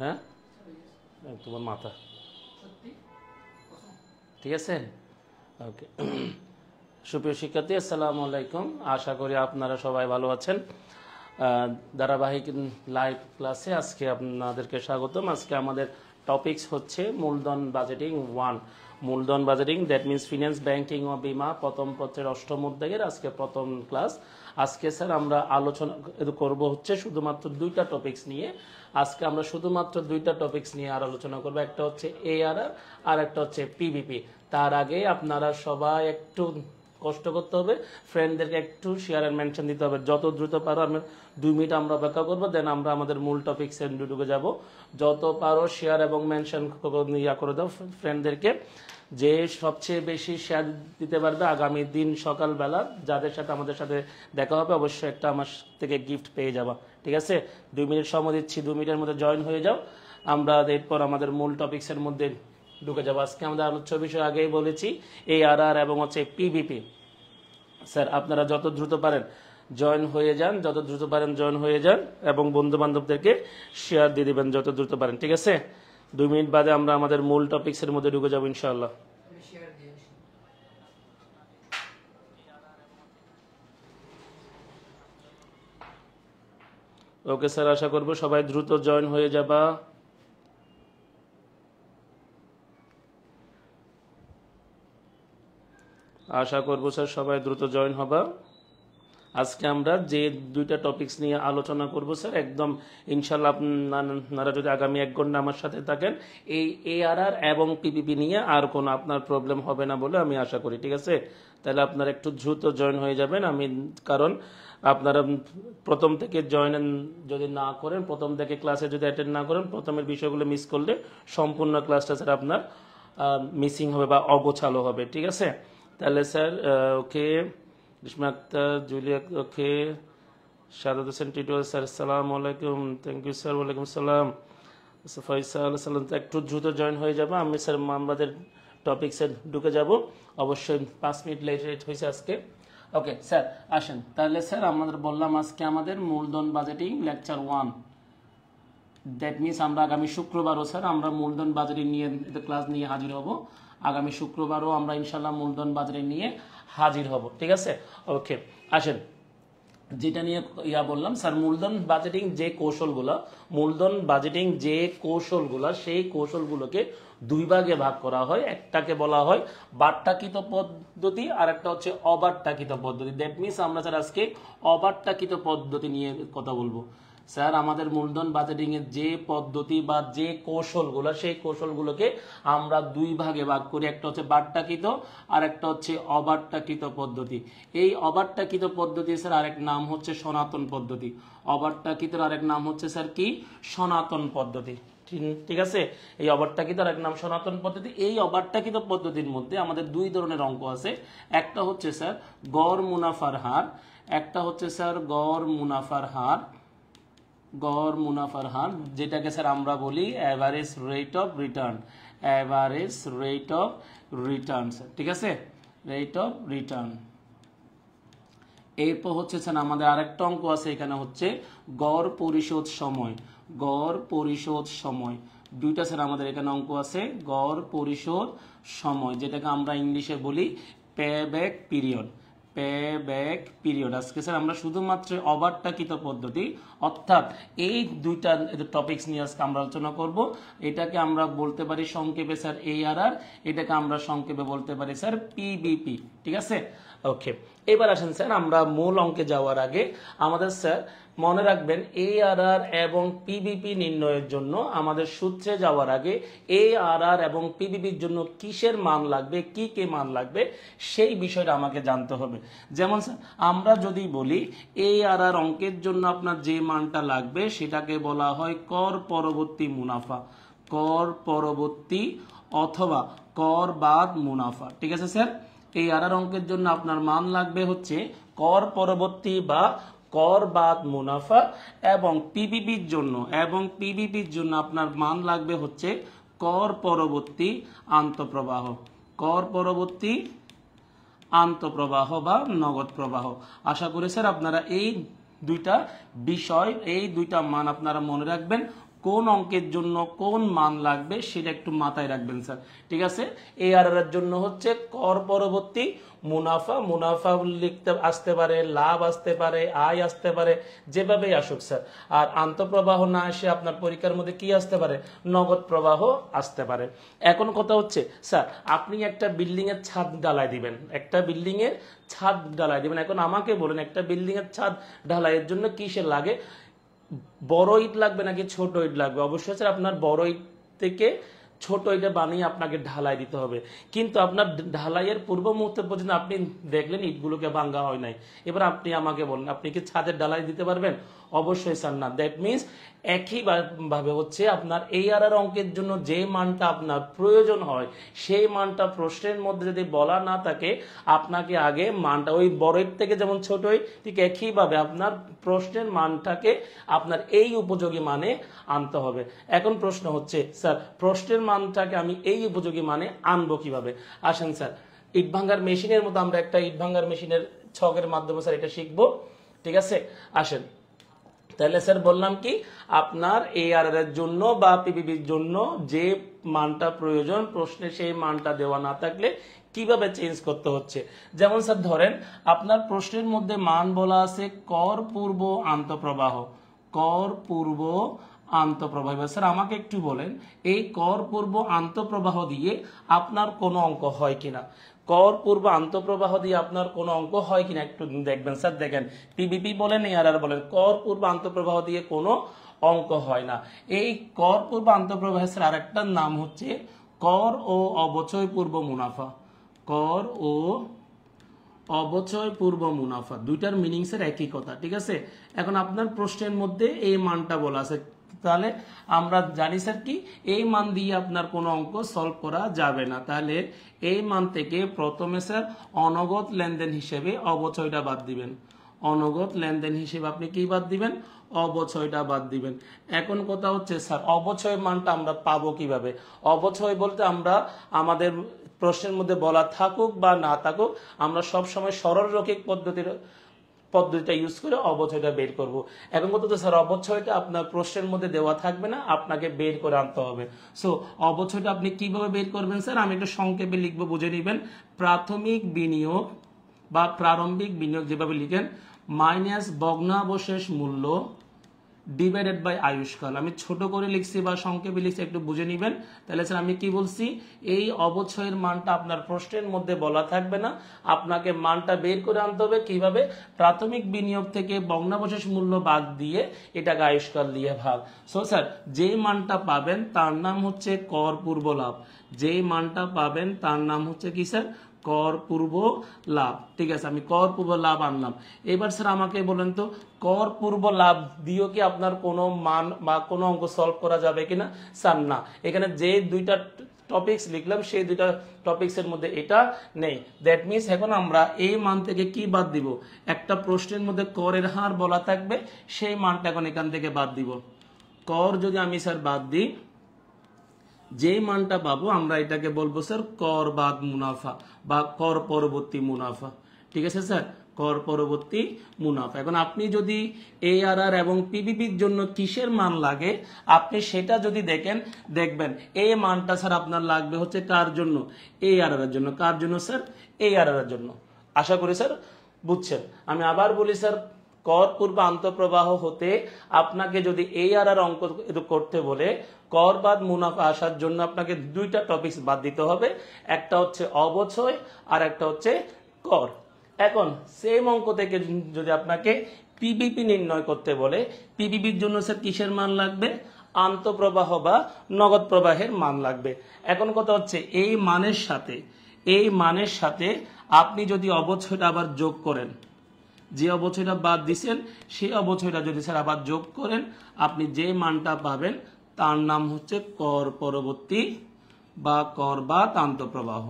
হ্যাঁ তোমার মাথা ঠিক আছে। ওকে, সুপ্রিয় শিক্ষার্থী আসসালামু আলাইকুম, আশা করি আপনারা সবাই ভালো আছেন। ধারাবাহিক লাইভ ক্লাসে আজকে আপনাদেরকে স্বাগতম। আজকে আমাদের টপিকস হচ্ছে মূলধন বাজেটিং 1, মূলধন budgeting, that means finance, banking ও বিমা, প্রথম পত্রের অষ্টম অধ্যায়ের আজকে প্রথম ক্লাস। আজকে স্যার আমরা আলোচনা করব হচ্ছে শুধুমাত্র দুইটা টপিকস নিয়ে। আজকে আমরা শুধুমাত্র দুইটা টপিকস নিয়ে আর আলোচনা করব, একটা হচ্ছে এআরআর আর একটা হচ্ছে পিবিপি। তার আগে আপনারা সবাই একটু কষ্ট করতে হবে, ফ্রেন্ডদেরকে একটু শেয়ার অ্যান্ড মেনশন দিতে হবে যত দ্রুত পারো। আমি 2 মিনিট আমরা অপেক্ষা করবো, দেন আমরা আমাদের মূল টপিক্সে ঢুকে যাব। যত পারো শেয়ার এবং মেনশন করে দাও ফ্রেন্ডদেরকে। যে সবচেয়ে বেশি শেয়ার দিতে পারবে আগামী দিন সকালবেলা যাদের সাথে আমাদের সাথে দেখা হবে অবশ্যই একটা আমার থেকে গিফট পেয়ে যাবা, ঠিক আছে? 2 মিনিট সময় দিচ্ছি, 2 মিনিটের মধ্যে জয়েন হয়ে যাও। আমরা এরপর আমাদের মূল টপিক্সের মধ্যে ঢুকে যাবো। আজকে আমাদের আলোচ্য বিষয় আগেই বলেছি এআরআর এবং হচ্ছে পিবিপি। স্যার আপনারা যত দ্রুত পারেন জয়েন হয়ে যান, যত দ্রুত পারেন জয়েন হয়ে যান এবং বন্ধু বান্ধবদেরকে শেয়ার দিয়ে দিবেন যত দ্রুত পারেন, ঠিক আছে? 2 মিনিট বাদে আমরা আমাদের মূল টপিক্সের মধ্যে ঢুকে যাবো ইনশাআল্লাহ। ওকে স্যার, আশা করবো সবাই দ্রুত জয়েন হয়ে যাবা। আশা করবো স্যার সবাই দ্রুত জয়েন হবা। আজকে আমরা যে দুইটা টপিকস নিয়ে আলোচনা করব স্যার, একদম ইনশাল্লাহ আপনারা যদি আগামী 1 ঘন্টা আমার সাথে থাকেন এই এআরআর এবং পিপিপি নিয়ে আর কোনো আপনার প্রবলেম হবে না বলে আমি আশা করি, ঠিক আছে? তাহলে আপনারা একটু দ্রুত জয়েন হয়ে যাবেন। কারণ আপনারা প্রথম থেকে জয়েন যদি না করেন, প্রথম থেকে ক্লাসে যদি অ্যাটেন্ড না করেন, প্রথমের বিষয়গুলো মিস করলে সম্পূর্ণ ক্লাসটা স্যার আপনার মিসিং হবে বা অগোছালো হবে, ঠিক আছে? তাহলে স্যার ওকে, বিস্মা আক্তার, জুলিয়া, ওকে, শাহাদাত হোসেন টিটু স্যার আসসালামু আলাইকুম, থ্যাংক ইউ স্যার। ওয়ালাইকুম সালাম। ফয়সাল সালাম, একটু দ্রুত জয়েন হয়ে যাবো। আমি স্যার আমাদের টপিক্সে ঢুকে যাব, অবশ্যই 5 মিনিট লেট হয়েছে আজকে। ওকে স্যার আসেন তাহলে। স্যার আমাদের বললাম আজকে আমাদের মূলধন বাজেটিং লেকচার 1, দ্যাট মিনস আমরা আগামী শুক্রবারও স্যার আমরা মূলধন বাজেটিং নিয়ে ক্লাস নিয়ে হাজির হব। আগামী শুক্রবারও আমরা ইনশাল্লাহ মূলধন বাজেটিং নিয়ে হাজির হব, ঠিক আছে? ওকে আসেন, যেটা নিয়ে বললাম স্যার, মূলধন বাজেটিং যে কৌশলগুলো, মূলধন বাজেটিং যে কৌশলগুলো, সেই কৌশলগুলোকে 2 ভাগে ভাগ করা হয়। একটাকে বলা হয় বাট্টাকৃত পদ্ধতি আর একটা হচ্ছে অবাট্টাকৃত পদ্ধতি। দ্যাট মিনস আমরা স্যার আজকে অবাট্টাকৃত পদ্ধতি নিয়ে কথা বলবো। স্যার আমাদের মূলধন বাজেটিং এর যে পদ্ধতি বা যে কৌশলগুলো, সেই কৌশলগুলোকে আমরা 2 ভাগে ভাগ করি। একটা হচ্ছে বাট্টাকৃত আর একটা হচ্ছে অবাট্টাকৃত পদ্ধতি। এই অবাট্টাকৃত পদ্ধতি স্যার আরেক নাম হচ্ছে সনাতন পদ্ধতি। অবাট্টাকৃতের আরেক নাম হচ্ছে স্যার কি? সনাতন পদ্ধতি, ঠিক আছে? এই অবাট্টাকৃত আরেক নাম সনাতন পদ্ধতি। এই অবাট্টাকৃত পদ্ধতির মধ্যে আমাদের 2 ধরনের অঙ্ক আছে। একটা হচ্ছে স্যার গড় মুনাফার হার, একটা হচ্ছে স্যার গড় মুনাফার হার, গড় মুনাফার হার, যেটাকে স্যার আমরা বলি average rate of return, average rate of return, ঠিক আছে? Rate of return. এরপর হচ্ছে স্যার আমাদের আরেকটা অঙ্ক আছে, এখানে হচ্ছে গড় পরিশোধ সময়, গড় পরিশোধ সময়। 2টা স্যার আমাদের এখানে অঙ্ক আছে, গড় পরিশোধ সময়, যেটাকে আমরা ইংলিশে বলি pay back period, pay back period. আজকে স্যার আমরা শুধুমাত্র অবাট্টাকৃত পদ্ধতি অর্থাৎ এই 2টা টপিকস নিয়ে আজকে আমরা আলোচনা করব। এটাকে আমরা বলতে পারি সংক্ষেপে স্যার এআরআর, এটাকে আমরা সংক্ষেপে বলতে পারি স্যার পিবিপি, ঠিক আছে? ওকে, এবার আসেন স্যার আমরা মূল অঙ্কে যাওয়ার আগে আমাদের স্যার মনে রাখবেন এআরআর এবং পিবিপি নির্ণয়ের জন্য আমাদের সূত্রে যাওয়ার আগে এআরআর এবং পিবিপির জন্য কিসের মান লাগবে, কি কে মান লাগবে, সেই বিষয়টা আমাকে জানতে হবে। যেমন স্যার আমরা যদি বলি এআরআর অঙ্কের জন্য আপনার যে মানটা লাগবে সেটাকে বলা হয় কর পরবর্তী মুনাফা, কর পরবর্তী অথবা কর বাদ মুনাফা, ঠিক আছে স্যার? এই এআরআর অঙ্কের জন্য আপনার মান লাগবে হচ্ছে কর পরবর্তী বা কর বাদ মুনাফা, এবং পিবিপির জন্য আপনার মান লাগবে হচ্ছে কর পরবর্তী আন্তঃপ্রবাহ, কর পরবর্তী আন্তঃপ্রবাহ বা নগদ প্রবাহ। আশা করি স্যার আপনারা এই 2টা বিষয়, এই 2টা মান আপনারা মনে রাখবেন। কোন অঙ্কের জন্য কোন মান লাগবে সেটা একটু মাথায় রাখবেন স্যার, ঠিক আছে। ARR এর জন্য হচ্ছে কর পরবর্তী মুনাফা, মুনাফা লিখতে আসতে পারে, লাভ আসতে পারে, আয় আসতে পারে, যেভাবেই আসুক স্যার। আর আন্তঃপ্রবাহ না এসে আপনার পরীক্ষার মধ্যে কি আসতে পারে, নগদ প্রবাহ আসতে পারে। এখন কথা হচ্ছে স্যার আপনি একটা বিল্ডিং এর ছাদ ঢালাই দিবেন, একটা বিল্ডিং এর ছাদ ঢালাই দিবেন। এখন আমাকে বলেন একটা বিল্ডিং এর ছাদ ঢালাইয়ের জন্য কিসের লাগে, বড় ইট লাগবে নাকি ছোট ইট লাগবে? অবশ্যই স্যার আপনার বড় ইট থেকে ছোট ইটে বানিয়ে আপনাকে ঢালাই দিতে হবে, কিন্তু আপনার ঢালাইয়ের পূর্ব মুহূর্তে পর্যন্ত আপনি দেখলেন ইটগুলোকে ভাঙা হয় নাই। এবার আপনি আমাকে বলেন আপনি কি ছাদের ঢালাই দিতে পারবেন? অবশ্যই স্যার না। দ্যাট মিনস একই ভাবে হচ্ছে আপনার ARR অঙ্কের জন্য যে মানটা আপনার প্রয়োজন হয় সেই মানটা প্রশ্নের মধ্যে যদি বলা না থাকে, আপনাকে আগে মানটা ওই বড় ইট থেকে যেমন ছোট ইট, ঠিক একইভাবে আপনার প্রশ্নের মানটাকে আপনার এই উপযোগী মানে আনতে হবে। এখন প্রশ্ন হচ্ছে স্যার প্রশ্নের মানটাকে আমি এই উপযোগী মানে আনবো কিভাবে? আসেন স্যার ইট ভাঙ্গার মেশিনের মতো আমরা একটা ইট ভাঙ্গার মেশিনের ছকের মাধ্যমে স্যার এটা শিখবো, ঠিক আছে। আসেন তাহলে স্যার বললাম কি আপনার ARR এর জন্য বা পিপিবির জন্য যে মানটা প্রয়োজন প্রশ্নে সেই মানটা দেওয়া না থাকলে কিভাবে চেঞ্জ করতে হচ্ছে। যেমন স্যার ধরেন আপনার প্রশ্নের মধ্যে মান বলা আছে কর পূর্ব আন্তঃপ্রবাহ, কর পূর্ব আন্তঃপ্রবাহ। স্যার আমাকে একটু বলেন এই কর পূর্ব আন্তঃপ্রবাহ দিয়ে আপনার কোনো অঙ্ক হয় কিনা, কর পূর্ব আন্তঃপ্রবাহ দিয়ে আপনার কোনো অঙ্ক হয় কিনা একটু দেখবেন স্যার। দেখেন পিবিপি বলেন ARR বলেন, কর পূর্ব আন্তঃপ্রবাহ দিয়ে কোনো অঙ্ক হয় না। এই কর পূর্ব আন্তঃপ্রবাহের স্যার আরেকটা নাম হচ্ছে কর ও অবচয় পূর্ব মুনাফা, কর ও অবচয় পূর্ব মুনাফা, দুইটার মিনিংসের একই কথা, ঠিক আছে। এখন আপনার প্রশ্নের মধ্যে এই মানটা বলা আছে, তাহলে আমরা জানি স্যার কি এই মান দিয়ে আপনার কোনো অঙ্ক সলভ করা যাবে না। তাহলে এই মান থেকে প্রথমে স্যার অনগদ লেনদেন হিসেবে অবচয়টা বাদ দিবেন, অনগদ লেনদেন হিসেবে আপনি কি বাদ দিবেন, অবচয়টা বাদ দিবেন। এখন কথা হচ্ছে স্যার অবচয় মানটা আমরা পাবো কিভাবে? অবচয় বলতে আমরা আমাদের প্রশ্নের মধ্যে বলা থাকুক বা না থাকুক আমরা সব সময় সরল রৈখিক পদ্ধতিটা ইউজ করে অবচয়টা বের করব। এখন কথা তো স্যার অবচয়টা আপনার প্রশ্নের মধ্যে দেওয়া থাকবে না, আপনাকে বের করে আনতে হবে। সো অবচয়টা আপনি কিভাবে বের করবেন স্যার আমি একটু সংক্ষেপে লিখবো, বুঝে নেবেন। প্রাথমিক বিনিয়োগ বা প্রারম্ভিক বিনিয়োগ যেভাবে লিখেন মাইনাস ভগ্নাবশেষ মূল্য ডিভাইডেড বাই আয়ুষ্কাল। আমি ছোট করে লিখছি বা সংক্ষেপে লিখছি একটু বুঝে নিবেন। তাহলে স্যার আমি কি বলছি, এই অবচয়ের মানটা আপনার প্রশ্নের মধ্যে বলা থাকবে না, আপনাকে মানটা বের করে আনতে হবে কিভাবে, প্রাথমিক বিনিয়োগ থেকে ভগ্নাবশেষ মূল্য বাদ দিয়ে এটাকে আয়ুষ্কাল দিয়ে ভাগ। সো স্যার যে মানটা পাবেন তার নাম হচ্ছে কর পূর্ব লাভ, যে মানটা পাবেন তার নাম হচ্ছে কি স্যার, কর পূর্ব লাভ, ঠিক আছে। আমি কর পূর্ব লাভ আনলাম। এবার স্যার আমাকে বলেন তো কর পূর্ব লাভ দিয়েও কি আপনার কোনো মান বা কোনো অঙ্ক সলভ করা যাবে কিনা? স্যার না, এখানে যে দুইটা টপিকস লিখলাম সেই দুইটা টপিকসের মধ্যে এটা নেই। দ্যাট মিনস এখন আমরা এই মান থেকে কি বাদ দিব, একটা প্রশ্নের মধ্যে করের হার বলা থাকবে সেই মানটা এখন এখান থেকে বাদ দিব। কর যদি আমি স্যার বাদ দিই যে মানটা পাবো আমরা এটাকে বলবো স্যার কর বাদ মুনাফা বা কর পরবর্তী মুনাফা, ঠিক আছে স্যার, কর পরবর্তী মুনাফা। এখন আপনি যদি ARR এবং পিবিপির জন্য কিসের মান লাগে আপনি সেটা যদি দেখবেন এই মানটা স্যার আপনার লাগবে হচ্ছে কার জন্য, ARR এর জন্য। কার জন্য স্যার? ARR এর জন্য। আশা করি স্যার বুঝছেন। আমি আবার বলি স্যার কর পূর্ব আন্তঃপ্রবাহ হতে আপনাকে যদি ARR অঙ্ক করতে বলে কর বাদ মুনাফা আসার জন্য আপনাকে দুইটা টপিকস বাদ দিতে হবে, একটা হচ্ছে অবচয় আর একটা হচ্ছে কর। এখন সেম অঙ্ক থেকে যদি আপনাকে পিবিপি নির্ণয় করতে বলে পিবিপির জন্য স্যার কিসের মান লাগবে, আন্তঃপ্রবাহ বা নগদ প্রবাহের মান লাগবে। এখন কথা হচ্ছে এই মানের সাথে আপনি যদি অবচয়টা আবার যোগ করেন, যে অবচয়টা বাদ দিচ্ছেন সেই অবচয়টা যদি স্যার আবার যোগ করেন আপনি যে মানটা পাবেন তার নাম হচ্ছে কর পরবর্তী বা কর বাদ আন্তঃপ্রবাহ,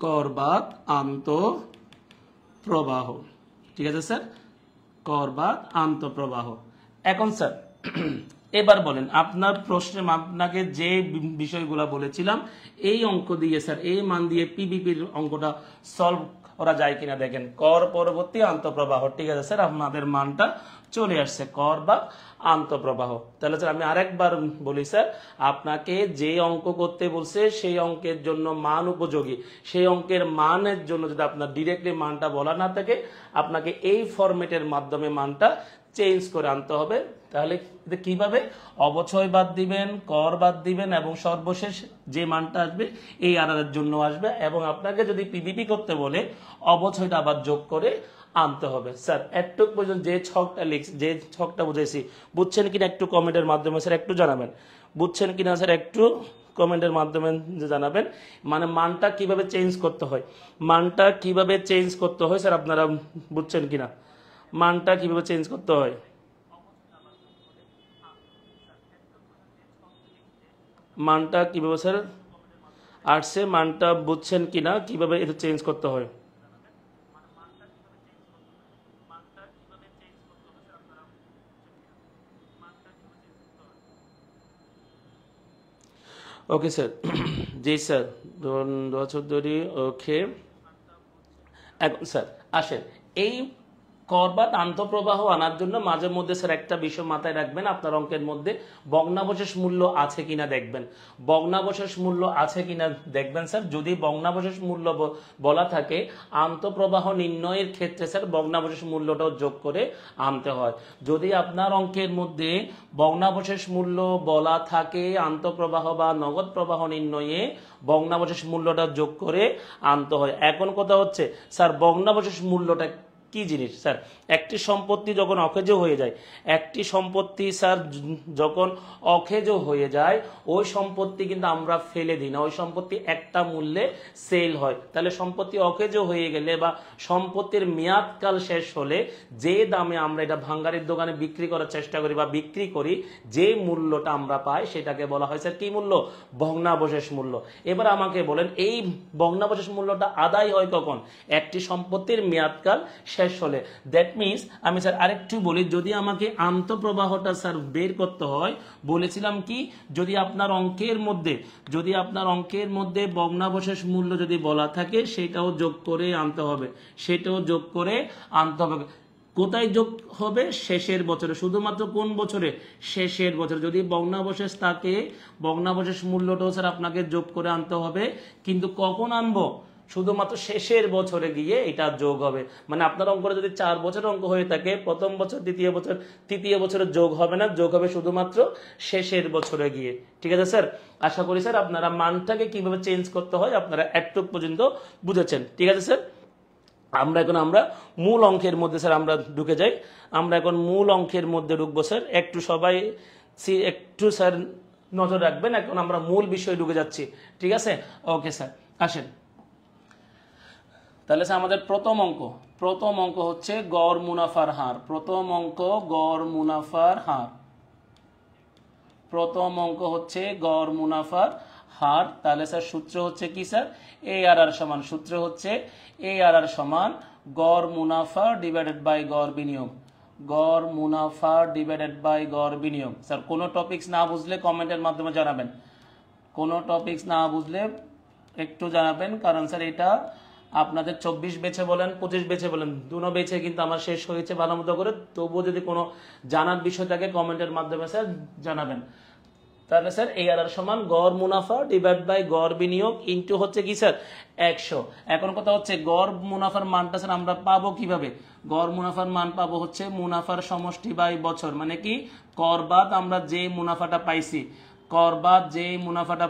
কর বাদ আন্তঃপ্রবাহ, ঠিক আছে স্যার, কর বাদ আন্তঃপ্রবাহ। এখন স্যার এবার বলেন আপনার প্রশ্নে আপনাকে যে বিষয়গুলো বলেছিলাম এই অঙ্ক দিয়ে স্যার এই মান দিয়ে পিবিপির অঙ্কটা সলভ ওরা যায় কিনা দেখেন, কর পরবর্তী আন্তঃপ্রবাহ। ঠিক আছে স্যার, আপনাদের মানটা চলে আসছে, কর বা আন্তঃপ্রবাহ। তাহলে স্যার আমি আরেকবার বলি স্যার, আপনাকে যে অঙ্ক করতে বলছে সেই অঙ্কের জন্য মান উপযোগী, সেই অঙ্কের মানের জন্য যদি আপনার ডিরেক্টলি মানটা বলা না থাকে, আপনাকে এই ফরম্যাটের মাধ্যমে মানটা চেঞ্জ করে আনতে হবে। তাহলে কিভাবে? অবচয় বাদ দিবেন, কর বাদ দিবেন, এবং সর্বশেষ যে মানটা আসবে এই আর এর জন্য আসবে, এবং আপনাকে যদি পিডিপি করতে বলে অবচয়টা আবার যোগ করে আনতে হবে। স্যার এতটুকু পর্যন্ত যে ছকটা লিখছি, যে ছকটা বুঝাইছি, বুঝছেন কিনা একটু কমেন্টের মাধ্যমে স্যার একটু জানাবেন। বুঝছেন কিনা স্যার একটু কমেন্টের মাধ্যমে জানাবেন। মানে মানটা কিভাবে চেঞ্জ করতে হয়, মানটা কিভাবে চেঞ্জ করতে হয় স্যার আপনারা বুঝছেন কিনা, মানটা কিভাবে চেঞ্জ করতে হয়। মানটা কিভাবে স্যার আসছে, মানটা বুঝছেন কিনা, কিভাবে এটা চেঞ্জ করতে হয়। ওকে স্যার, জি স্যার, দোয়া ওকে। এখন স্যার আসেন, এই কর বা আন্তঃপ্রবাহ আনার জন্য মাঝে মধ্যে স্যার একটা বিষয় মাথায় রাখবেন, আপনার অঙ্কের মধ্যে ভগ্নাবশেষ মূল্য আছে কিনা দেখবেন, ভগ্নাবশেষ মূল্য আছে কিনা দেখবেন স্যার। যদি ভগ্নাবশেষ মূল্য বলা থাকে, আন্তঃপ্রবাহ নির্ণয়ের ক্ষেত্রে স্যার ভগ্নাবশেষ মূল্যটাও যোগ করে আনতে হয়। যদি আপনার অঙ্কের মধ্যে ভগ্নাবশেষ মূল্য বলা থাকে, আন্তঃপ্রবাহ বা নগদ প্রবাহ নির্ণয়ে ভগ্নাবশেষ মূল্যটা যোগ করে আনতে হয়। এখন কথা হচ্ছে স্যার ভগ্নাবশেষ মূল্যটা কি জিনিস স্যার? একটি সম্পত্তি যখন অকেজো হয়ে যায়, একটি সম্পত্তি স্যার যখন অকেজো হয়ে যায়, ওই সম্পত্তি কিন্তু আমরা ফেলে দিই না, ওই সম্পত্তি একটা মূল্যে সেল হয়। তাহলে সম্পত্তি অকেজো হয়ে গেলে বা সম্পত্তির মেয়াদকাল শেষ হলে যে দামে আমরা এটা ভাঙ্গারির দোকানে বিক্রি করার চেষ্টা করি বা বিক্রি করি, যে মূল্যটা আমরা পাই সেটাকে বলা হয় স্যার কি মূল্য? ভগ্নাবশেষ মূল্য। এবার আমাকে বলেন, এই ভগ্নাবশেষ মূল্যটা আদায় হয় কখন? একটি সম্পত্তির মেয়াদকাল শেষ হলে। দ্যাট মিনস আমি স্যার আরেকটু বলি, যদি আমাকে আন্তঃপ্রবাহটা স্যার বের করতে হয়, বলেছিলাম কি, যদি আপনার অঙ্কের মধ্যে ভগ্নাবশেষ মূল্য যদি বলা থাকে, সেটাও যোগ করে আনতে হবে, সেটাও যোগ করে আনতে হবে। কোথায় যোগ হবে? শেষের বছরে। শুধুমাত্র কোন বছরে? শেষের বছরে। যদি ভগ্নাবশেষ থাকে, ভগ্নাবশেষ মূল্যটাও স্যার আপনাকে যোগ করে আনতে হবে। কিন্তু কখন আনবো? শুধুমাত্র শেষের বছরে গিয়ে এটা যোগ হবে। মানে আপনার অঙ্কটা যদি 4 বছর অঙ্ক হয়ে থাকে, প্রথম বছর, দ্বিতীয় বছর, তৃতীয় বছরে যোগ হবে না, যোগ হবে শুধুমাত্র শেষের বছরে গিয়ে। ঠিক আছে স্যার? আশা করি স্যার আপনারা মানটাকে কিভাবে চেঞ্জ করতে হয় আপনারা একটু পর্যন্ত বুঝেছেন। ঠিক আছে স্যার, আমরা মূল অঙ্কের মধ্যে স্যার আমরা ঢুকে যাই। আমরা এখন মূল অঙ্কের মধ্যে ঢুকবো স্যার। একটু সবাই একটু স্যার নজর রাখবেন, এখন আমরা মূল বিষয়ে ঢুকে যাচ্ছি। ঠিক আছে? ওকে স্যার, আসেন। তাহলে স্যার আমাদের প্রথম অঙ্ক হচ্ছে গড় মুনাফার হার। প্রথম অঙ্ক গড় মুনাফার হার। প্রথম অঙ্ক হচ্ছে গড় মুনাফার হার। তাহলে স্যার সূত্র হচ্ছে কি স্যার? ARR সমান, সূত্র হচ্ছে ARR সমান গড় মুনাফা ডিভাইডেড বাই গড় বিনিয়োগ। গড় মুনাফা ডিভাইডেড বাই গড় বিনিয়োগ। স্যার কোনো টপিকস না বুঝলে কমেন্টের মাধ্যমে জানাবেন, কোনো টপিকস না বুঝলে একটু জানাবেন, কারণ স্যার এটা আপনাদের 24 বেছে বলেন, 25 বেছে বলেন, দুটো বেছে কিন্তু আমার শেষ হয়েছে ভালো মতো করে। তবুও যদি কোনো জানার বিষয় থাকে কমেন্টের মাধ্যমে স্যার জানাবেন। তাহলে স্যার ARR সমান গড় মুনাফা ডিভাইড বাই গড় বিনিয়োগ ইনটু হচ্ছে কি স্যার 100। এখন কথা হচ্ছে গড় মুনাফার মানটা স্যার আমরা পাবো কিভাবে? গড় মুনাফার মান পাবো হচ্ছে মুনাফার সমষ্টি বাই বছর। মানে কি, কর বাদ আমরা যে মুনাফাটা পাইছি, কর বাদ যে মুনাফাটা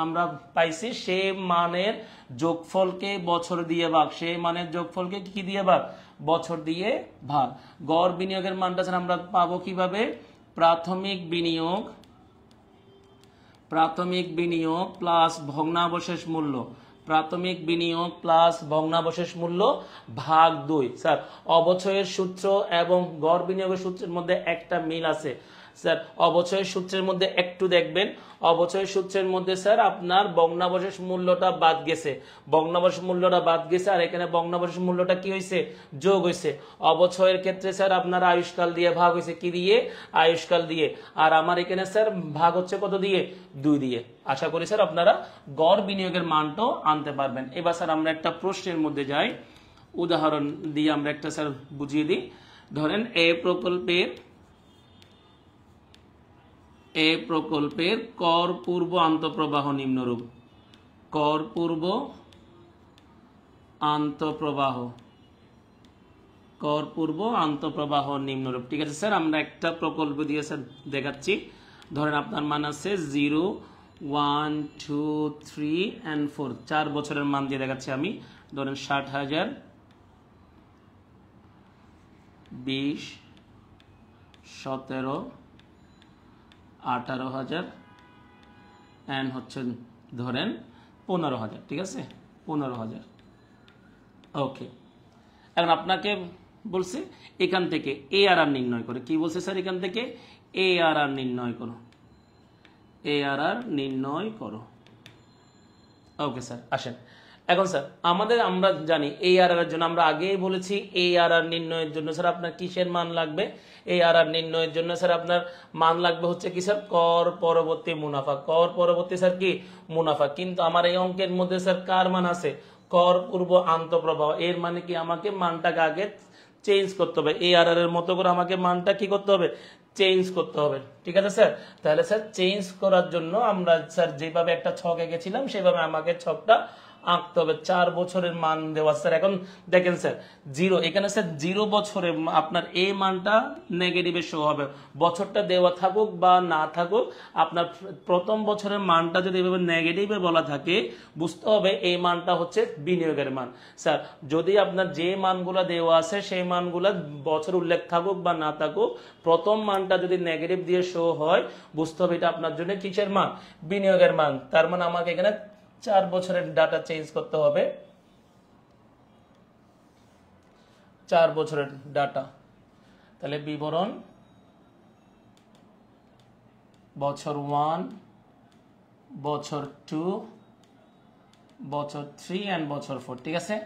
আমরা পাইছি সে মানের যোগফলকে বছর দিয়ে ভাগ, সে মানের যোগফলকে কি দিয়ে ভাগ? বছর দিয়ে ভাগ। গড় বিনিয়োগের মানটা স্যার আমরা পাবো কিভাবে? প্রাথমিক বিনিয়োগ প্লাস ভগ্নাবশেষ মূল্য, প্রাথমিক বিনিয়োগ প্লাস ভগ্নাবশেষ মূল্য ভাগ 2। স্যার অবচয়ের সূত্র এবং গড় বিনিয়োগের সূত্রের মধ্যে একটা মিল আছে স্যার। অবচয়ের সূত্রের মধ্যে একটু দেখবেন, অবচয়ের সূত্রের মধ্যে স্যার আপনার ভগ্নাবশেষ মূল্যটা বাদ গেছে, ভগ্নাবশেষ মূল্যটা বাদ গেছে, আর এখানে ভগ্নাবশেষ মূল্যটা কি হয়েছে? যোগ হয়েছে। অবচয়ের ক্ষেত্রে স্যার আপনার আয়ুষ্কাল দিয়ে ভাগ হয়েছে, কি দিয়ে? আয়ুষ্কাল দিয়ে। আর আমার এখানে স্যার ভাগ হচ্ছে কত দিয়ে? 2 দিয়ে। আশা করি স্যার আপনারা গড় বিনিয়োগের মানটাও আনতে পারবেন। এবার স্যার আমরা একটা প্রশ্নের মধ্যে যাই। উদাহরণ দিয়ে আমরা একটা স্যার বুঝিয়ে দিই। ধরেন এ প্রকল্পের কর পূর্ব আন্তঃপ্রবাহ নিম্নরূপ। কর পূর্ব আন্তঃপ্রবাহ নিম্নরূপ। ঠিক আছে স্যার, আমরা একটা প্রকল্প দিয়ে স্যার দেখাচ্ছি। ধরেন আপনার মান আছে 0, 1, 2, 3 and 4, 4 বছরের মান দিয়ে দেখাচ্ছি আমি। ধরেন 60,000, 20, 17, 18,000 and হচ্ছে ধরেন 15,000। ঠিক আছে, 15,000। ওকে, এখন আপনাকে বলছে এখান থেকে ARR নির্ণয় করে। কি বলছে স্যার? এখান থেকে ARR নির্ণয় করো, ARR নির্ণয় করো। ওকে স্যার, আসেন এখন স্যার আমরা জানি ARR এর জন্য আমরা আগেই বলেছি ARR নির্ণয়ের জন্য স্যার আপনার কিসের মান লাগবে? ARR নির্ণয়ের জন্য স্যার আপনার মান লাগবে হচ্ছে কি স্যার? কর পরবর্তী মুনাফা। কর পরবর্তী স্যার কি? মুনাফা। কিন্তু আমার এই অঙ্কের মধ্যে স্যার কার মান আছে? কর পূর্ব আন্তঃপ্রবাহ। এর মানে কি আমাকে মানটাকে আগে চেঞ্জ করতে হবে। ARR এর মতো করে আমাকে মানটা কি করতে হবে? চেঞ্জ করতে হবে। ঠিক আছে স্যার, তাহলে স্যার চেঞ্জ করার জন্য আমরা স্যার যেভাবে একটা ছক এঁকেছিলাম সেভাবে আমাকে ছকটা আঁকতে হবে। 4 বছরের মান দেওয়া স্যার। এখন দেখেন স্যার 0, এখানে স্যার 0 বছরে আপনার এই মানটা নেগেটিভে শো হবে। বছরটা দেওয়া থাকুক বা না থাকুক, আপনার প্রথম বছরের মানটা যদি এভাবে নেগেটিভে বলা থাকে, বুঝতে হবে এই মানটা হচ্ছে বিনিয়োগের মান। স্যার যদি আপনার যে মানগুলো দেওয়া আছে সেই মানগুলো বছর উল্লেখ থাকুক বা না থাকুক, প্রথম মানটা যদি নেগেটিভ দিয়ে শো হয়, বুঝতে হবে এটা আপনার জন্য কিসের মান? বিনিয়োগের মান। তার মানে আমাকে এখানে 4 বছরের ডাটা চেঞ্জ করতে হবে। 4 বছরের ডাটা, তাহলে বিবরণ বছর 1, বছর 2, বছর 3 and বছর 4। ঠিক আছে,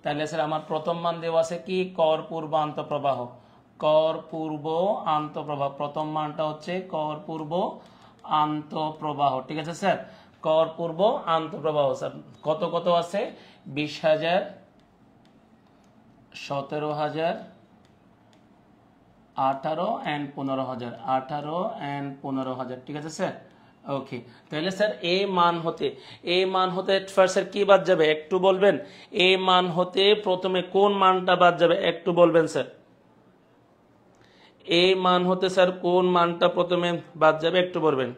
তাহলে স্যার আমার প্রথম মান দেওয়া আছে কি? কর পূর্ব আন্তঃপ্রবাহ। কর পূর্ব আন্তঃপ্রবাহ প্রথম মানটা হচ্ছে কর পূর্ব আন্তঃপ্রবাহ। ঠিক আছে স্যার, কর পূর্ব আন্তঃপ্রবাহ স্যার কত কত আছে? 20,000, 17,000, 18 and 15,000, 18 and 15,000। ঠিক আছে স্যার, ওকে। তাহলে স্যার এই মান হতে স্যার কি বাদ যাবে একটু বলবেন? এই মান হতে প্রথমে কোন মানটা বাদ যাবে একটু বলবেন স্যার? এই মান হতে স্যার কোন মানটা প্রথমে বাদ যাবে একটু বলবেন?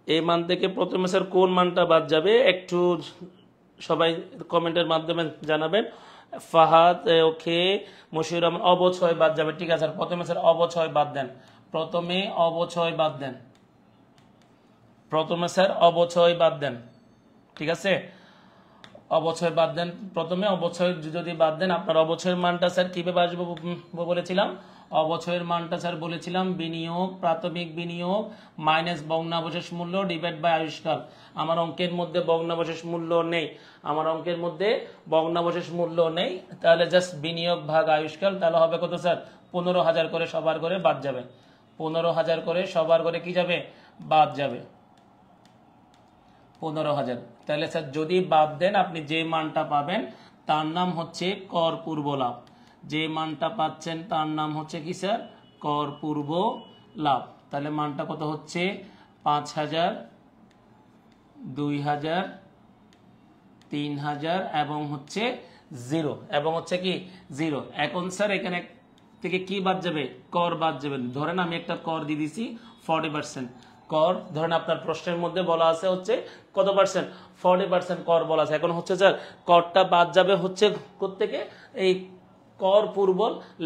এই মান থেকে প্রথমে স্যার কোন মানটা বাদ যাবে একটু সবাই কমেন্টের মাধ্যমে জানাবেন। ফাহাদ, ওকে। মশিউর রহমান, অবছয় বাদ যাবে। ঠিক আছে স্যার, প্রথমে স্যার অবছয় বাদ দেন। প্রথমে অবছয় বাদ দেন। প্রথমে স্যার অবছয় বাদ দেন। ঠিক আছে, অবছয় বাদ দেন। প্রথমে অবছয় যদি বাদ দেন, আপনার অবছয়ের মানটা স্যার কিভাবে আসবে বলেছিলাম? অবছয়ের মানটা স্যার বলেছিলাম বিনিয়োগ, প্রাথমিক বিনিয়োগ মাইনাস ভগ্নাবশেষ মূল্য ডিভাইড বাই আয়ুষ্কাল। আমার অঙ্কের মধ্যে ভগ্নাবশেষ মূল্য নেই, তাহলে জাস্ট বিনিয়োগ ভাগ আয়ুষ্কাল। তাহলে হবে কত স্যার? 15,000 করে সবার করে বাদ যাবে। 15,000 করে সবার করে কি যাবে? বাদ যাবে 15,000। তাহলে স্যার যদি বাদ দেন, আপনি যে মানটা পাবেন তার নাম হচ্ছে কর পূর্ব লাভ। যে মানটা পাচ্ছেন তার নাম হচ্ছে কি স্যার? কর পূর্ব লাভ। তাহলে মানটা কত হচ্ছে? 5,000, 2,000, 3,000 এবং হচ্ছে 0, এবং হচ্ছে কি 0। এখন স্যার এখানে থেকে কি বাদ যাবে? কর বাদ যাবে। ধরেন আমি একটা কর দিয়ে দিছি 40%। কর ধরেন আপনার প্রশ্নের মধ্যে বলা আছে হচ্ছে কত পার্সেন্ট? 40% কর বলা আছে। এখন হচ্ছে স্যার করটা বাদ যাবে হচ্ছে কোত্থেকে? এই কর পূর্ব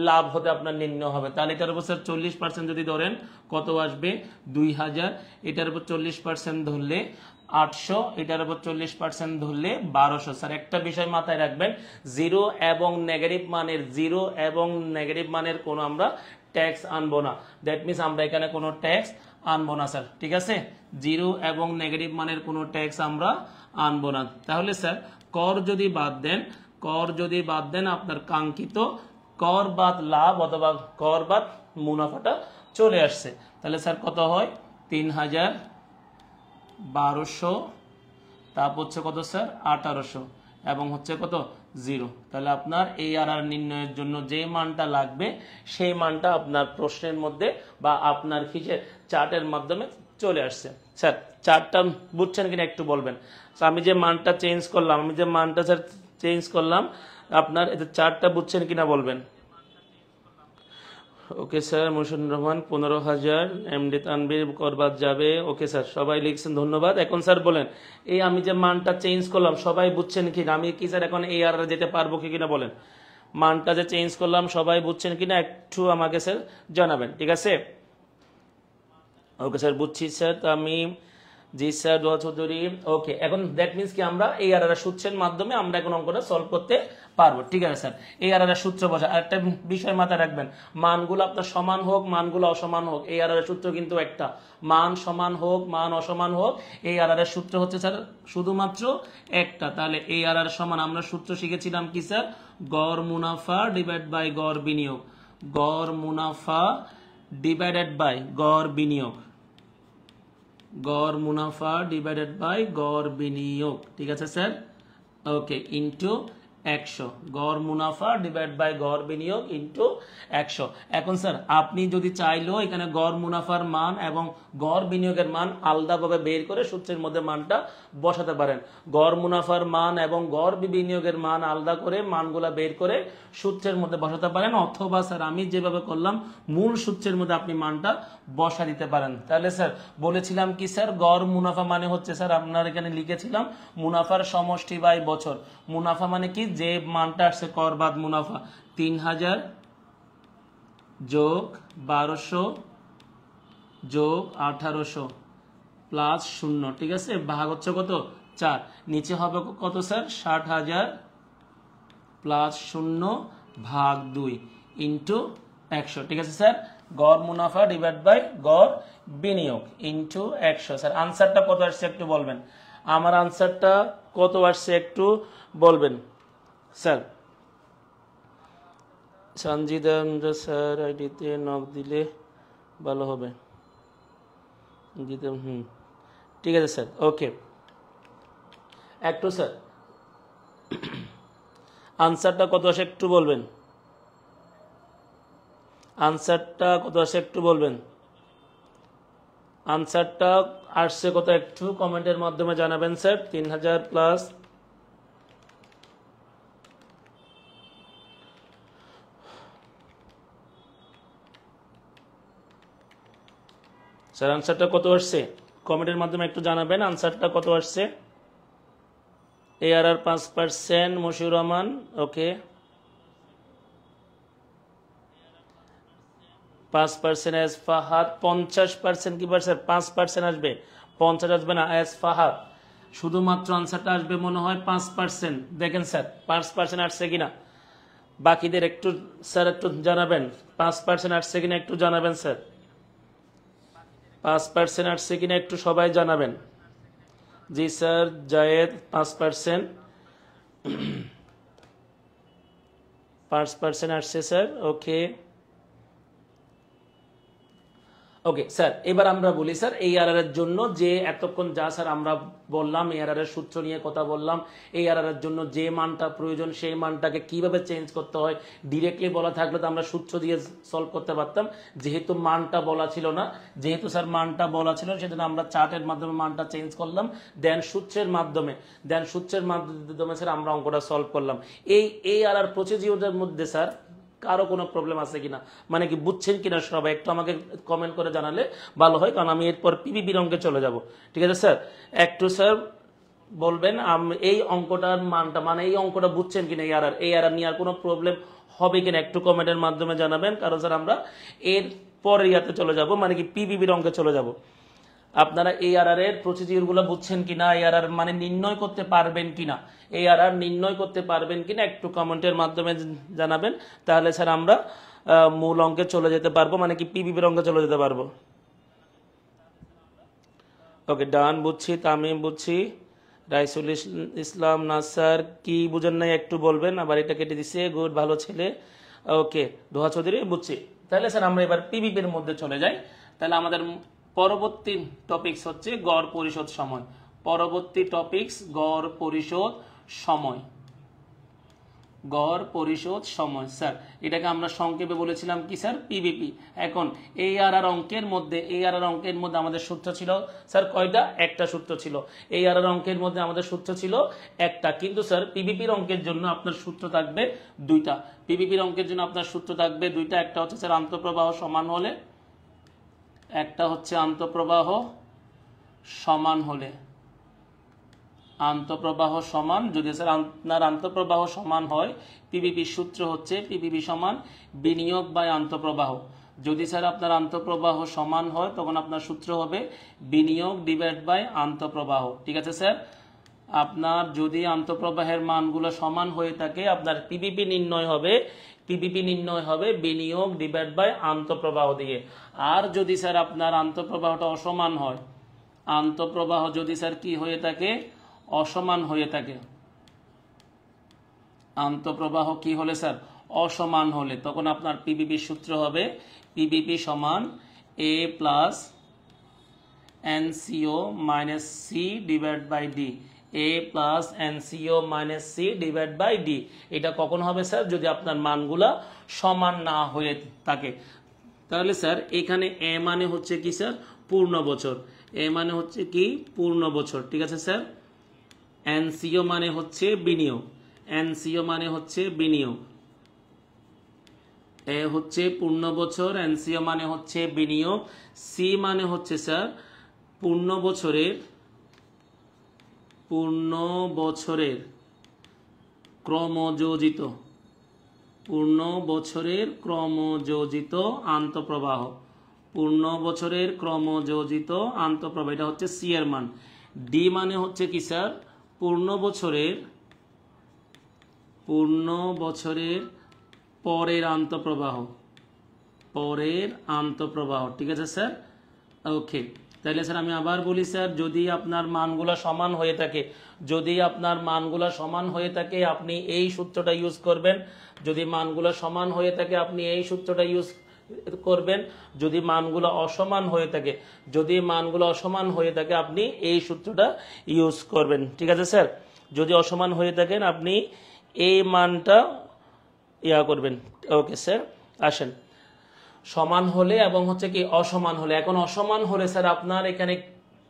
লাভ হতে আপনার নির্ণয় হবে। তাহলে এটার উপর স্যার 40% যদি ধরেন কত আসবে? 2,000। এটার উপর 40% ধরলে 800, এটার উপর 40% ধরলে 1200। স্যার একটা বিষয় মাথায় রাখবেন, জিরো এবং নেগেটিভ মানের কোনো আমরা ট্যাক্স আনবো না। দ্যাট মিনস আমরা এখানে কোনো ট্যাক্স আনবো না স্যার। ঠিক আছে, জিরো এবং নেগেটিভ মানের কোনো ট্যাক্স আমরা আনবো না। তাহলে স্যার কর যদি বাদ দেন আপনার কাঙ্ক্ষিত কর বাদ লাভ অথবা কর বাদ মুনাফাটা চলে আসছে। তাহলে স্যার কত হয়? 3,000, 1200, তারপর হচ্ছে কত স্যার 1800 এবং হচ্ছে কত 0। তাহলে আপনার এই আর নির্ণয়ের জন্য যে মানটা লাগবে সেই মানটা আপনার প্রশ্নের মধ্যে বা আপনার কিসের চার্টের মাধ্যমে চলে আসছে। স্যার চার্টটা বুঝছেন কিনা একটু বলবেন। আমি যে মানটা চেঞ্জ করলাম আপনার এতে চার্টটা বুঝছেন কিনা বলবেন। Okay sir, Mushinur Rahman 15,000, MD Tanvir করবাদ যাবে। ওকে স্যার, সবাই লিখছেন, ধন্যবাদ। এখন স্যার বলেন, এই আমি যে মানটা চেঞ্জ করলাম সবাই বুঝছেন কিনা, আমি কি স্যার এখন এই আর যেতে পারবো কি কিনা বলেন। মানটা যে চেঞ্জ করলাম সবাই বুঝছেন কিনা একটু আমাকে স্যার জানাবেন, ঠিক আছে। ওকে স্যার, বুঝছি স্যার। তো আমি জি স্যার, দোয়া চৌধুরী। ওকে, এখন দ্যাট মিনস কি আমরা এই আর সূত্রের মাধ্যমে আমরা এখন অঙ্কটা সলভ করতে পারবো, ঠিক আছে স্যার। এই আর সূত্র বসা, আরেকটা বিষয় মাথায় রাখবেন, মানগুলো আপনার সমান হোক মানগুলো অসমান হোক, এই আর সূত্র কিন্তু একটা, মান সমান হোক মান অসমান হোক, এই আর সূত্র হচ্ছে স্যার শুধুমাত্র একটা। তাহলে এই আর সমান আমরা সূত্র শিখেছিলাম কি স্যার, গড় মুনাফা ডিভাইড বাই গড় বিনিয়োগ, গড় মুনাফা ডিভাইডেড বাই গড় বিনিয়োগ, গড় মুনাফা ডিভাইডেড বাই গড় বিনিয়োগ, ঠিক আছে স্যার। ওকে, ইনটু 100, গড় মুনাফা ডিভাইড বাই গড় বিনিয়োগ ইনটু 100। এখন স্যার আপনি যদি চাইলেও এখানে গড় মুনাফার মান এবং গড় বিনিয়োগের মান আলাদাভাবে বের করে সূত্রের মধ্যে মানটা বসাতে পারেন। গড় মুনাফার মান এবং গড় বিনিয়োগের মান আলাদা করে মানগুলা বের করে সূত্রের মধ্যে বসাতে পারেন, অথবা স্যার আমি যেভাবে করলাম মূল সূত্রের মধ্যে আপনি মানটা বসা দিতে পারেন। তাহলে স্যার বলেছিলাম কি স্যার, গড় মুনাফা মানে হচ্ছে স্যার আপনার এখানে লিখেছিলাম মুনাফার সমষ্টি বাই বছর। মুনাফা মানে কি, যে মানটা আসছে কর বাদ মুনাফা, 3000 যোগ 1200 যোগ 1800 প্লাস 0, ঠিক আছে, ভাগ হচ্ছে কত 4, নিচে হবে কত স্যার 60,000 প্লাস 0 ভাগ 2 ইন্টু 100, ঠিক আছে স্যার। গড় মুনাফা ডিভাইড বাই গড় বিনিয়োগ ইন্টু 100। স্যার আনসারটা কত আসছে একটু বলবেন, আমার আনসারটা কত আসছে একটু বলবেন স্যার। সঞ্জিদা স্যার আইডিতে নক দিলে ভালো হবে, ঠিক আছে স্যার। ওকে, একটু স্যার আনসারটা কত আসে একটু বলবেন, আনসারটা কত আসে একটু বলবেন, আনসারটা আসছে কত একটু কমেন্টের মাধ্যমে জানাবেন স্যার। 3000 প্লাস স্যার আনসারটা কত আসছে কমেন্টের মাধ্যমে একটু জানাবেন, আনসারটা কত আসছে। ARR 5%, মশিউর রহমান। ওকে, 5% এস ফাহাদ, 50% কি স্যার 5% আসবে, 50 আসবে না এস ফাহাদ, শুধুমাত্র আনসারটা আসবে মনে হয় 5%। দেখেন স্যার 5% আসছে কিনা, বাকিদের একটু স্যার একটু জানাবেন 5% আসছে কিনা একটু জানাবেন স্যার, 5% আসছে কিনা একটু সবাই জানাবেন। জি স্যার, জায়েদ 5%, 5% আসছে স্যার। ওকে ওকে স্যার, এবার আমরা বলি স্যার এই আর এর জন্য যে এতক্ষণ যা স্যার আমরা বললাম, এই আর এর সূত্র নিয়ে কথা বললাম, এই আর এর জন্য যে মানটা প্রয়োজন সেই মানটাকে কিভাবে চেঞ্জ করতে হয়, ডিরেক্টলি বলা থাকলে তো আমরা সূত্র দিয়ে সলভ করতে পারতাম, যেহেতু মানটা বলা ছিল না, যেহেতু স্যার মানটা বলা ছিল সেজন্য আমরা চার্টের মাধ্যমে মানটা চেঞ্জ করলাম, দেন সূত্রের মাধ্যমে স্যার আমরা অঙ্কটা সলভ করলাম। এই আর প্রসিডিউরের মধ্যে স্যার কারো কোনো প্রবলেম আছে কিনা, মানে কি বুঝছেন কিনা সবাই একটু আমাকে কমেন্ট করে জানালে ভালো হয়, কারণ আমি এরপর পিপিপির অঙ্কে চলে যাব, ঠিক আছে স্যার। একটু স্যার বলবেন এই অঙ্কটার মানটা, মানে এই অঙ্কটা বুঝছেন কিনা, এই আর নিয়ে আর কোনো প্রবলেম হবে কিনা একটু কমেন্টের মাধ্যমে জানাবেন, কারণ স্যার আমরা এর পরে ইয়াতে চলে যাব, মানে কি পিপিপির অঙ্কে চলে যাব। আপনারা ARR এর প্রসিডিউর গুলো বুঝছেন কিনা, ARR মানে নির্ণয় করতে পারবেন কিনা, ARR নির্ণয় করতে পারবেন কিনা একটু কমেন্টের মাধ্যমে জানাবেন, তাহলে স্যার আমরা মূল অঙ্কে চলে যেতে পারবো, মানে কি পিপিপির অঙ্কে চলে যেতে পারবো। ওকে ডান, বুঝছি, তামিম বুঝছি, রাইসুল ইসলাম নাসার কি বুঝেন নাই একটু বলবেন, আবার এটা কেটে দিছে, গুড, ভালো ছেলে। ওকে দোহা চৌধুরী বুঝছি। তাহলে স্যার আমরা এবার পিপিপির মধ্যে চলে যাই। তাহলে আমাদের পরবর্তী টপিকস হচ্ছে গড় পরিশোধ সময়। পরবর্তী টপিকস গড় পরিশোধ সময়। গড় পরিশোধ সময় স্যার এটাকে আমরা সংক্ষেপে বলেছিলাম কি স্যার পিবিপি। এখন ARR অঙ্কের মধ্যে আমাদের সূত্র ছিল স্যার কয়টা? একটা সূত্র ছিল। ARR অঙ্কের মধ্যে আমাদের সূত্র ছিল একটা, কিন্তু স্যার পিবিপির অঙ্কের জন্য আপনার সূত্র থাকবে দুইটা। পিবিপির অঙ্কের জন্য আপনার সূত্র থাকবে দুইটা। একটা হচ্ছে স্যার আন্তঃপ্রবাহ সমান হলে, একটা হচ্ছে আন্তঃপ্রবাহ সমান হলে। আন্তঃপ্রবাহ সমান, যদি স্যার আপনার আন্তঃপ্রবাহ সমান হয় পিবিপির সূত্র হচ্ছে পিবিপি সমান বিনিয়োগ বাই আন্তঃপ্রবাহ। যদি স্যার আপনার আন্তঃপ্রবাহ সমান হয় তখন আপনার সূত্র হবে বিনিয়োগ ডিভাইড বাই আন্তঃপ্রবাহ। ঠিক আছে স্যার? আপনার যদি আন্তঃপ্রবাহের মানগুলো সমান হয়ে থাকে আপনার পিবিপি নির্ণয় হবে বিনিয়োগ ডিভাইড বাই আন্তঃপ্রবাহ দিয়ে। আর যদি স্যার আপনার আন্তঃপ্রবাহটা অসমান হয়, আন্তঃপ্রবাহ যদি স্যার কি হয়ে থাকে? অসমান হয়ে থাকে। আন্তঃপ্রবাহ কি হলে স্যার? অসমান হলে, তখন আপনার পিবিপি সূত্র হবে পিবিপি সমান A plus NCO minus C divide by D. A plus NCO minus C divide by D. এটা কখন হবে স্যার? যদি আপনার মানগুলা সমান না হয়ে থাকে। তাহলে স্যার এখানে A মানে হচ্ছে কি স্যার? পূর্ণ বছর। A মানে হচ্ছে কি? পূর্ণ বছর। ঠিক আছে স্যার? NCO মানে হচ্ছে বিনিয়োগ। NCO মানে হচ্ছে বিনিয়োগ। A হচ্ছে পূর্ণ বছর, NCO মানে হচ্ছে বিনিয়োগ, C মানে হচ্ছে স্যার পূর্ণ বছরের ক্রমযোজিত আন্তঃপ্রবাহ। পূর্ণ বছরের ক্রমযোজিত আন্তঃপ্রবাহ, এটা হচ্ছে C এর মান। D মানে হচ্ছে কি স্যার? পূর্ণ বছরের পরের আন্তঃপ্রবাহ। ঠিক আছে স্যার? ওকে, তাহলে স্যার আমি আবার বলি স্যার, যদি আপনার মানগুলো সমান হয়ে থাকে আপনি এই সূত্রটা ইউজ করবেন। যদি মানগুলো সমান হয়ে থাকে আপনি এই সূত্রটা ইউজ করবেন। যদি মানগুলো অসমান হয়ে থাকে আপনি এই সূত্রটা ইউজ করবেন। ঠিক আছে স্যার? যদি অসমান হয়ে থাকেন আপনি এই মানটা করবেন। ওকে স্যার, আসেন সমান হলে এবং হচ্ছে কি অসমান হলে। এখন অসমান হলে স্যার আপনার এখানে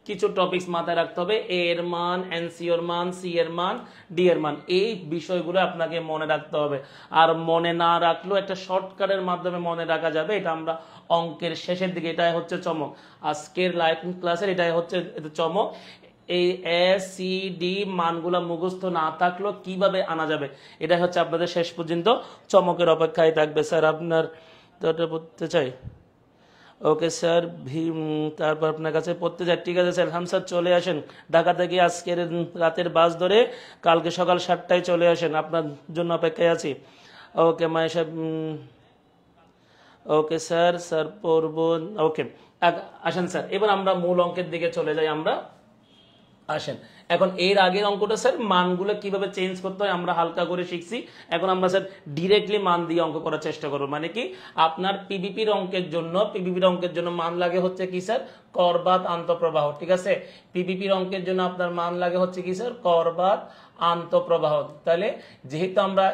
কিছু টপিকস মাথায় রাখতে হবে। A এর মান, NCO এর মান, C এর মান, D এর মান, এই বিষয়গুলো আপনাকে মনে রাখতে হবে। আর মনে না রাখলেও একটা শর্টকাটের মাধ্যমে মনে রাখা যাবে। এটা আমরা অঙ্কের শেষের দিকে, এটাই হচ্ছে চমক আজকের লাইভ ক্লাসের, এটাই হচ্ছে চমক। এই ACD মানগুলা মুখস্থ না থাকলেও কিভাবে আনা যাবে, এটা হচ্ছে আপনাদের শেষ পর্যন্ত চমকের অপেক্ষায় থাকবে। স্যার আপনার পড়তে চাই। ওকে স্যার, তারপর আপনার কাছে পড়তে চাই। ঠিক আছে স্যার, স্যার চলে আসেন ঢাকা থেকে আজকের রাতের বাস ধরে কালকে সকাল 7টায় চলে আসেন, আপনার জন্য অপেক্ষায় আছি। ওকে মায়েশা, ওকে স্যার পড়ব। ওকে আসেন স্যার, এবার আমরা মূল অঙ্কের দিকে চলে যাই। আমরা আসেন এখন এর আগের অঙ্কটা স্যার মানগুলো কিভাবে চেঞ্জ করতে হয় আমরা হালকা করে শিখছি। এখন আমরা স্যার ডিরেক্টলি মান দিয়ে অঙ্ক করার চেষ্টা করবো। মানে কি আপনার পিবিপির অঙ্কের জন্য মান লাগে হচ্ছে কি স্যার? করবাদ আন্তঃপ্রবাহ। ঠিক আছে? পিবিপির অঙ্কের জন্য আপনার মান লাগে হচ্ছে কি স্যার? করবাদ আন্তঃপ্রবাহ। তাহলে যেহেতু আমরা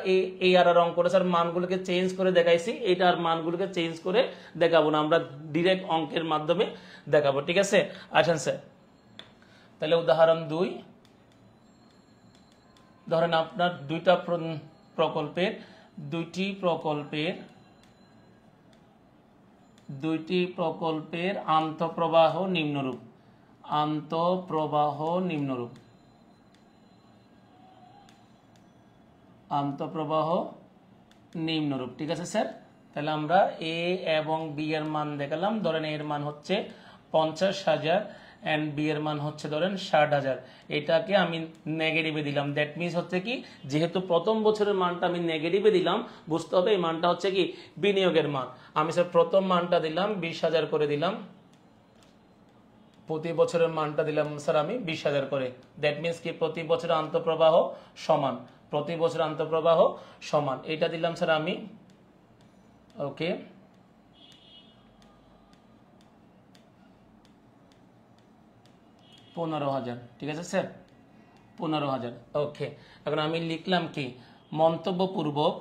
এই আর অঙ্কটা স্যার মানগুলোকে চেঞ্জ করে দেখাইছি, এটার মানগুলোকে চেঞ্জ করে দেখাবো না, আমরা ডিরেক্ট অঙ্কের মাধ্যমে দেখাবো। ঠিক আছে? আসেন স্যার, তাহলে উদাহরণ 2, ধরেন আপনার দুইটি প্রকল্পের আন্তঃপ্রবাহ নিম্নরূপ। ঠিক আছে স্যার? তাহলে আমরা A এবং B এর মান দেখালাম। ধরেন এর মান হচ্ছে 50,000 এন্ড বি এর মান হচ্ছে ধরেন 60,000। এটাকে আমি নেগেটিভে দিলাম। দ্যাট মিনস হচ্ছে কি, যেহেতু প্রথম বছরের মানটা আমি নেগেটিভে দিলাম, বুঝতে হবে এই মানটা হচ্ছে কি বিনিয়োগের মান। আমি স্যার প্রথম মানটা দিলাম 20,000 করে দিলাম, প্রতি বছরের মানটা দিলাম স্যার আমি 20,000 করে। দ্যাট মিনস কি প্রতি বছরের আন্তঃপ্রবাহ সমান, এটা দিলাম স্যার আমি। ওকে, 15,000, ঠিক আছে স্যার, 15,000। ওকে, এখন আমি লিখলাম কি, মন্তব্যপূর্বক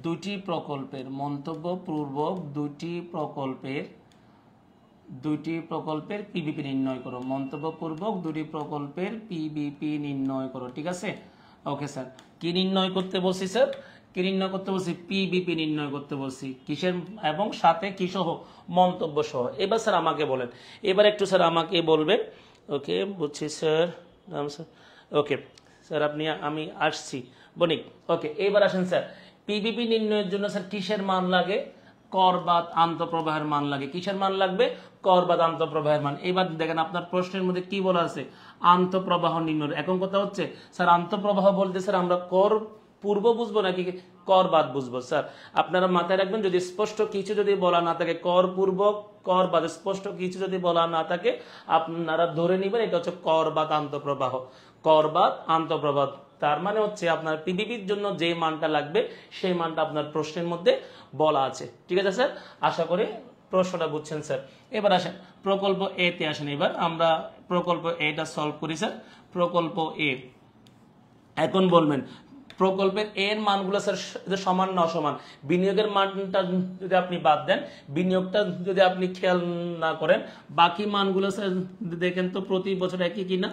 দুটি প্রকল্পের পিবিপি নির্ণয় করো, মন্তব্যপূর্বক দুটি প্রকল্পের পিবিপি নির্ণয় করো, ঠিক আছে। ওকে স্যার, কি নির্ণয় করতে বলছি স্যার? কি নির্ণয় করতে বলছি? পিবিপি নির্ণয় করতে বলছি। কিসের এবং সাথে কি সহ? মন্তব্য সহ। এবার স্যার আমাকে বলেন, এবার একটু স্যার আমাকে বলবেন। ওকে, বুঝছি স্যার। ওকে স্যার, আমি আসছি বণিক। ওকে, এবার আসেন স্যার, পিবিপি নির্ণয়ের জন্য স্যার কিসের মান লাগে? কর বাদ আন্তঃপ্রবাহের মান লাগে। কিসের মান লাগবে? কর বাদ আন্তঃপ্রবাহের মান। এবার দেখেন আপনার প্রশ্নের মধ্যে কি বলা আছে? আন্তঃপ্রবাহ নির্ণয়। এখন কথা হচ্ছে স্যার, আন্তঃপ্রবাহ বলতে স্যার আমরা কর পূর্ব বুঝবো নাকি কর বাদ বুঝবো? স্যার আপনারা মাথায় রাখবেন, যদি স্পষ্ট কিছু যদি বলা না থাকে, কর পূর্ব কর বাদ স্পষ্ট কিছু যদি বলা না থাকে, আপনারা ধরে নিবেন এটা হচ্ছে কর বাদ আন্তঃপ্রবাহ। কর বাদ আন্তঃপ্রবাহ তার মানে হচ্ছে আপনার পিবিপির জন্য যে মানটা লাগবে সেই মানটা আপনার প্রশ্নের মধ্যে বলা আছে, ঠিক আছে স্যার? আশা করি প্রশ্নটা বুঝছেন স্যার। এবার আসেন প্রকল্প এ তে আসেন। এবার আমরা প্রকল্প এটা সলভ করি স্যার। প্রকল্প এ, এখন বলবেন প্রকল্পের এর মানগুলো স্যার সমান না অসমান? বিনিয়োগের মানটা যদি আপনি বাদ দেন, বিনিয়োগটা যদি আপনি খেয়াল না করেন, বাকি মানগুলো স্যার দেখেন তো প্রতি বছর একই কিনা?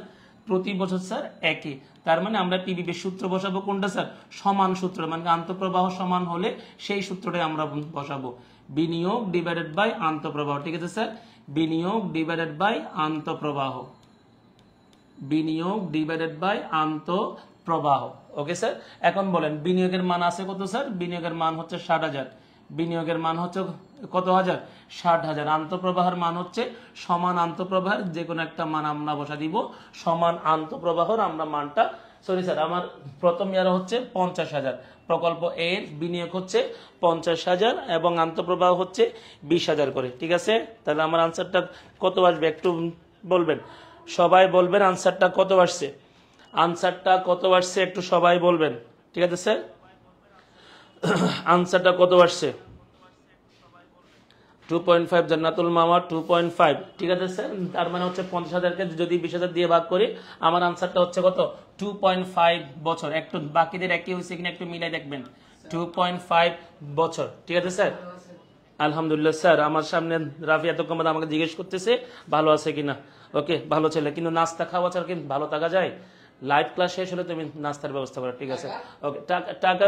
প্রতি বছর স্যার একই। তার মানে আমরা পিবিপির সূত্র বসাবো কোনটা স্যার? সমান সূত্র, মানে আন্তঃপ্রবাহ সমান হলে সেই সূত্রটাই আমরা বসাবো, বিনিয়োগ ডিভাইডেড বাই আন্তঃপ্রবাহ, ঠিক আছে স্যার? বিনিয়োগ ডিভাইডেড বাই আন্তঃপ্রবাহ, বিনিয়োগ ডিভাইডেড বাই আন্তঃপ্রবাহ। ওকে স্যার, এখন বলেন বিনিয়োগের মান আছে কত স্যার? বিনিয়োগের মান হচ্ছে 60,000। বিনিয়োগের মান হচ্ছে কত হাজার? 60,000। আন্তঃপ্রবাহের মান হচ্ছে সমান আন্তঃপ্রবাহের যে কোনো একটা মান আমরা বসা দিব, সমান আন্তঃপ্রবাহের আমরা মানটা, সরি স্যার আমার প্রথম ইয়ার হচ্ছে 50,000। প্রকল্প এর বিনিয়োগ হচ্ছে 50,000 এবং আন্তঃপ্রবাহ হচ্ছে 20,000 করে, ঠিক আছে? তাহলে আমার আনসারটা কত আসবে একটু বলবেন? সবাই বলবেন আনসারটা কত আসছে? আনসারটা কত আসছে একটু সবাই বলবেন, ঠিক আছে স্যার? আনসারটা কত আসছে? 2.5। জান্নাতুল মামা 2.5, ঠিক আছে স্যার? তার মানে হচ্ছে 50,000কে যদি 20,000 দিয়ে ভাগ করি, আমার আনসারটা হচ্ছে কত? 2.5 বছর। একটু বাকিদের একই হয়েছে কিনা একটু মিলাই দেখবেন। 2.5 বছর, ঠিক আছে স্যার? আলহামদুলিল্লাহ স্যার, আমার সামনে রাফি এতক্ষণ আমাকে জিজ্ঞেস করতেছে ভালো আছে কিনা। ওকে, ভালো ছেলে, কিন্তু নাস্তা খাওয়া ছাড়া কি ভালো থাকা যায়? লাইভ ক্লাস শেষ হলে তুমি নাস্তার ব্যবস্থা করো, ঠিক আছে? ওকে, টাকা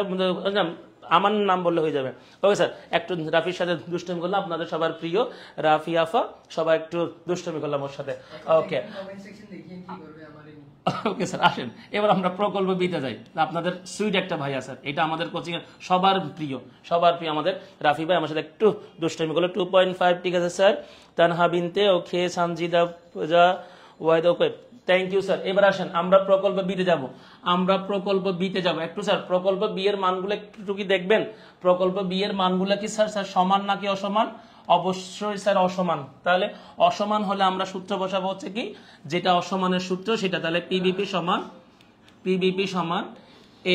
আমার নাম বললে হয়ে যাবে। ওকে স্যার, একটু রাফির সাথে দুষ্টমি করলাম, আপনাদের সবার প্রিয় রাফি আফা, সবাই একটু দুষ্টমি করলাম ওর সাথে। ওকে ওকে স্যার, আসেন এবার আমরা প্রকল্প বিতে যাই। আপনাদের সুইট একটা ভাই আছে, এটা আমাদের কোচিং এর সবার প্রিয় আমাদের রাফি ভাই, আমার সাথে একটু দুষ্টমি করলো। 2.5, ঠিক আছে স্যার? তানহা বিনতে ওকে, সানজিদা পূজা ওয়াইদ, ওকে, থ্যাংক ইউ স্যার। এবার আসেন আমরা প্রকল্প বিতে যাব। একটু স্যার প্রকল্প বি এর মানগুলো একটু কি দেখবেন? প্রকল্প বি এর মানগুলো কি স্যার সমান নাকি অসমান? অবশ্যই স্যার অসমান। তাহলে অসমান হলে আমরা সূত্র বসাবো হচ্ছে কি, যেটা অসমানের সূত্র সেটা। তাহলে পিবিপি সমান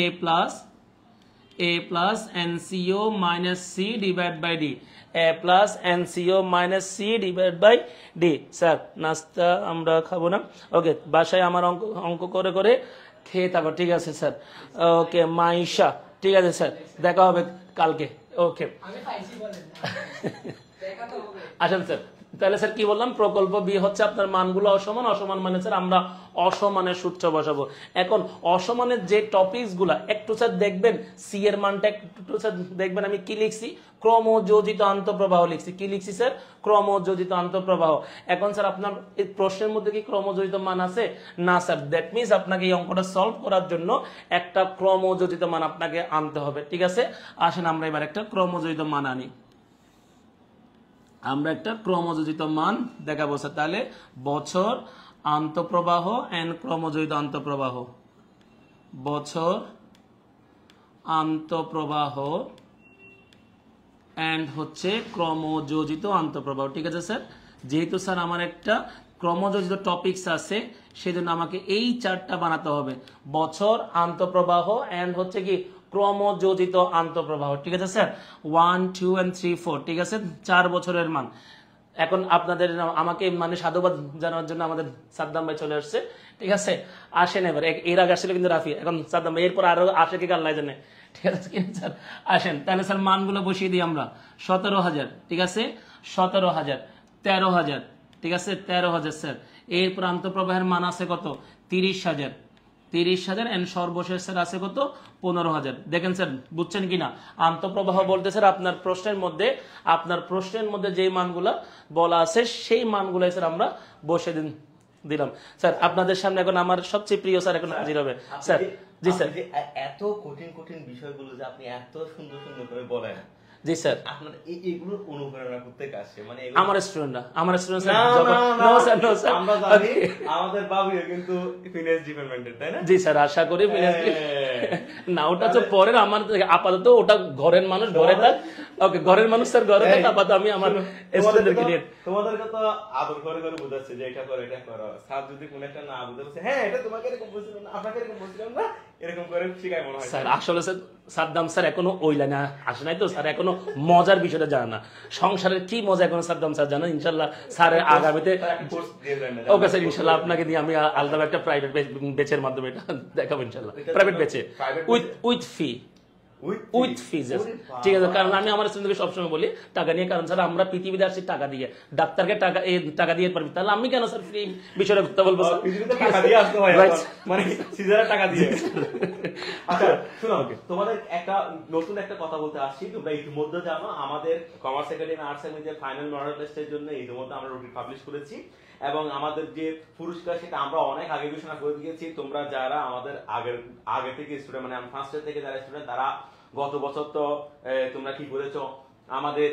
A plus NCO minus C divide by D, A plus NCO minus C divide by D. Sir নাস্তা আমরা খাবো না? ওকে, বাসায় আমার অঙ্ক করে করে খেয়ে থাকো, ঠিক আছে স্যার? ওকে মাইশা, ঠিক আছে স্যার, দেখা হবে কালকে। ওকে আসেন স্যার, তাহলে স্যার কি বললাম? প্রকল্প বি হচ্ছে আপনার মানগুলো অসমান মানে স্যার আমরা অসমানের সূত্র বসাবো। এখন অসমানের যে টপিকস গুলা একটু স্যার দেখবেন, সি এর মানটা একটু স্যার দেখবেন, আমি কি লিখছি? ক্রমযোজিত আন্তঃপ্রবাহ লিখছি। কি লিখছি স্যার? ক্রমযোজিত আন্তঃপ্রবাহ। এখন স্যার আপনার এই প্রশ্নের মধ্যে কি ক্রমযোজিত মান আছে? না স্যার, দ্যাট মিনস আপনাকে এই অঙ্কটা সলভ করার জন্য একটা ক্রমযোজিত মান আপনাকে আনতে হবে, ঠিক আছে? আসেন আমরা এবার একটা ক্রমযোজিত মান আনি। আমরা একটা ক্রমযোজিত মান দেখাবো স্যার। তাহলে বছর আন্তঃপ্রবাহ এন্ড ক্রমযোজিত আন্তঃপ্রবাহ, বছর আন্তঃপ্রবাহ এন্ড হচ্ছে ক্রমযোজিত আন্তঃপ্রবাহ, ঠিক আছে স্যার? যেহেতু স্যার আমার একটা ক্রমযোজিত টপিকস আছে, সেজন্য আমাকে এই চারটা বানাতে হবে, বছর আন্তঃপ্রবাহ এন্ড হচ্ছে কি ক্রমযোজিত আন্তঃপ্রবাহ, ঠিক আছে স্যার? 1 2 and 3 4, ঠিক আছে? 4 বছরের মান এখন আপনাদের আমাকে মানে সাধুবাদ জানানোর জন্য আমাদের সাদ্দাম ভাই চলে আসছে, ঠিক আছে? আসেন এবার, এর আগে আসছিল কিন্তু রাফি, এখন সাদ্দাম ভাই, এরপর আরো আসে কি আল্লাহ জানে, ঠিক আছে কি স্যার? আসেন তাহলে স্যার মানগুলো বসিয়ে দিই আমরা। 17,000, ঠিক আছে, 17,000, 13,000, ঠিক আছে, 13,000 স্যার। এরপর আন্তঃপ্রবাহের মান আছে কত? 30,000, 30,000, এন্ড সর্বশেষ স্যার আছে কত? 15,000। দেখেন স্যার বুঝছেন কিনা? আন্তঃপ্রবাহ বলতে স্যার আপনার প্রশ্নের মধ্যে যে মানগুলা বলা আছে সেই মানগুলো স্যার আমরা বসে দিলাম। স্যার আপনাদের সামনে এখন আমার সবচেয়ে প্রিয় স্যার এখন হাজির হবে স্যার। জি স্যার। এত কঠিন কঠিন বিষয়গুলো যে আপনি এত সুন্দর সুন্দর করে বলেন, জি স্যার। আপনার এইগুলো অনুপ্রেরণা করতে আসছে মানে আমার স্টুডেন্টরা, আমার স্টুডেন্ট না, স্যার। না, না, নো স্যার, নো স্যার, আমরা জানি আমাদের বাবুও কিন্তু ফিনান্স ডিপার্টমেন্টের, তাই না? জি স্যার, আশা করি না, ওটা তো পরের, আমার আপাতত ওটা ঘরের মানুষ ঘরে থাক। ওকে, ঘরের মানুষ স্যার ঘরে থাক, আপাতত আমি আমার স্টুডেন্টদেরকে নিয়ে। তোমাদেরকে তো আদর করে করে বোঝাচ্ছে যে এটা করো এটা করো, স্যার যদি কোনো একটা না বুঝে বলছে হ্যাঁ এটা তোমাকে এরকম বলছিলাম না, আপনাকে এরকম বলছিলাম না, এরকম করে শিখায় মনে হয় স্যার। আসলে স্যার সাদ্দাম স্যার এখনো ওই লাইনে আসে নাই তো স্যার, এখনো মজার বিষয়টা জানে না, সংসারের কি মজা এখনো সাদ্দাম স্যার জানা। ইনশাল্লাহ স্যারের আগামীতে, ওকে স্যার, ইনশাল্লাহ আপনাকে দিয়ে আমি আলাদা একটা প্রাইভেট বেচের মাধ্যমে এটা দেখাবো ইনশাল্লাহ, প্রাইভেট বেচে উইথ ফি, উইথ ফিজ, ঠিক আছে? কারণ আমি আমার স্টুডেন্টকে সবসময় বলি টাকা নিয়ে, কারণ স্যার আমরা পৃথিবীতে আসছি টাকা দিয়ে, ডাক্তারকে টাকা দিয়ে পারবি, তাহলে আমি কেন স্যার ফ্রি বিষয়টা কথা বলবো স্যার? পৃথিবীতে টাকা দিয়ে আসতে হয়, মানে সিজারে টাকা দিয়ে। আচ্ছা শুনো, তোমাদের একটা নতুন একটা কথা বলতে আসছি। তোমরা ইতিমধ্যে জানো আমাদের কমার্স একাডেমি আর্টস একাডেমির ফাইনাল মডেল টেস্টের জন্য ইতিমধ্যে আমরা রুটিন পাবলিশ করেছি, এবং আমাদের যে পুরস্কার সেটা আমরা অনেক আগে ঘোষণা করে দিয়েছি। তোমরা যারা আমাদের আগে থেকে স্টুডেন্ট, মানে ফার্স্ট ইয়ার থেকে যারা স্টুডেন্ট, তারা গত বছর তো তোমরা কি করেছো, আমাদের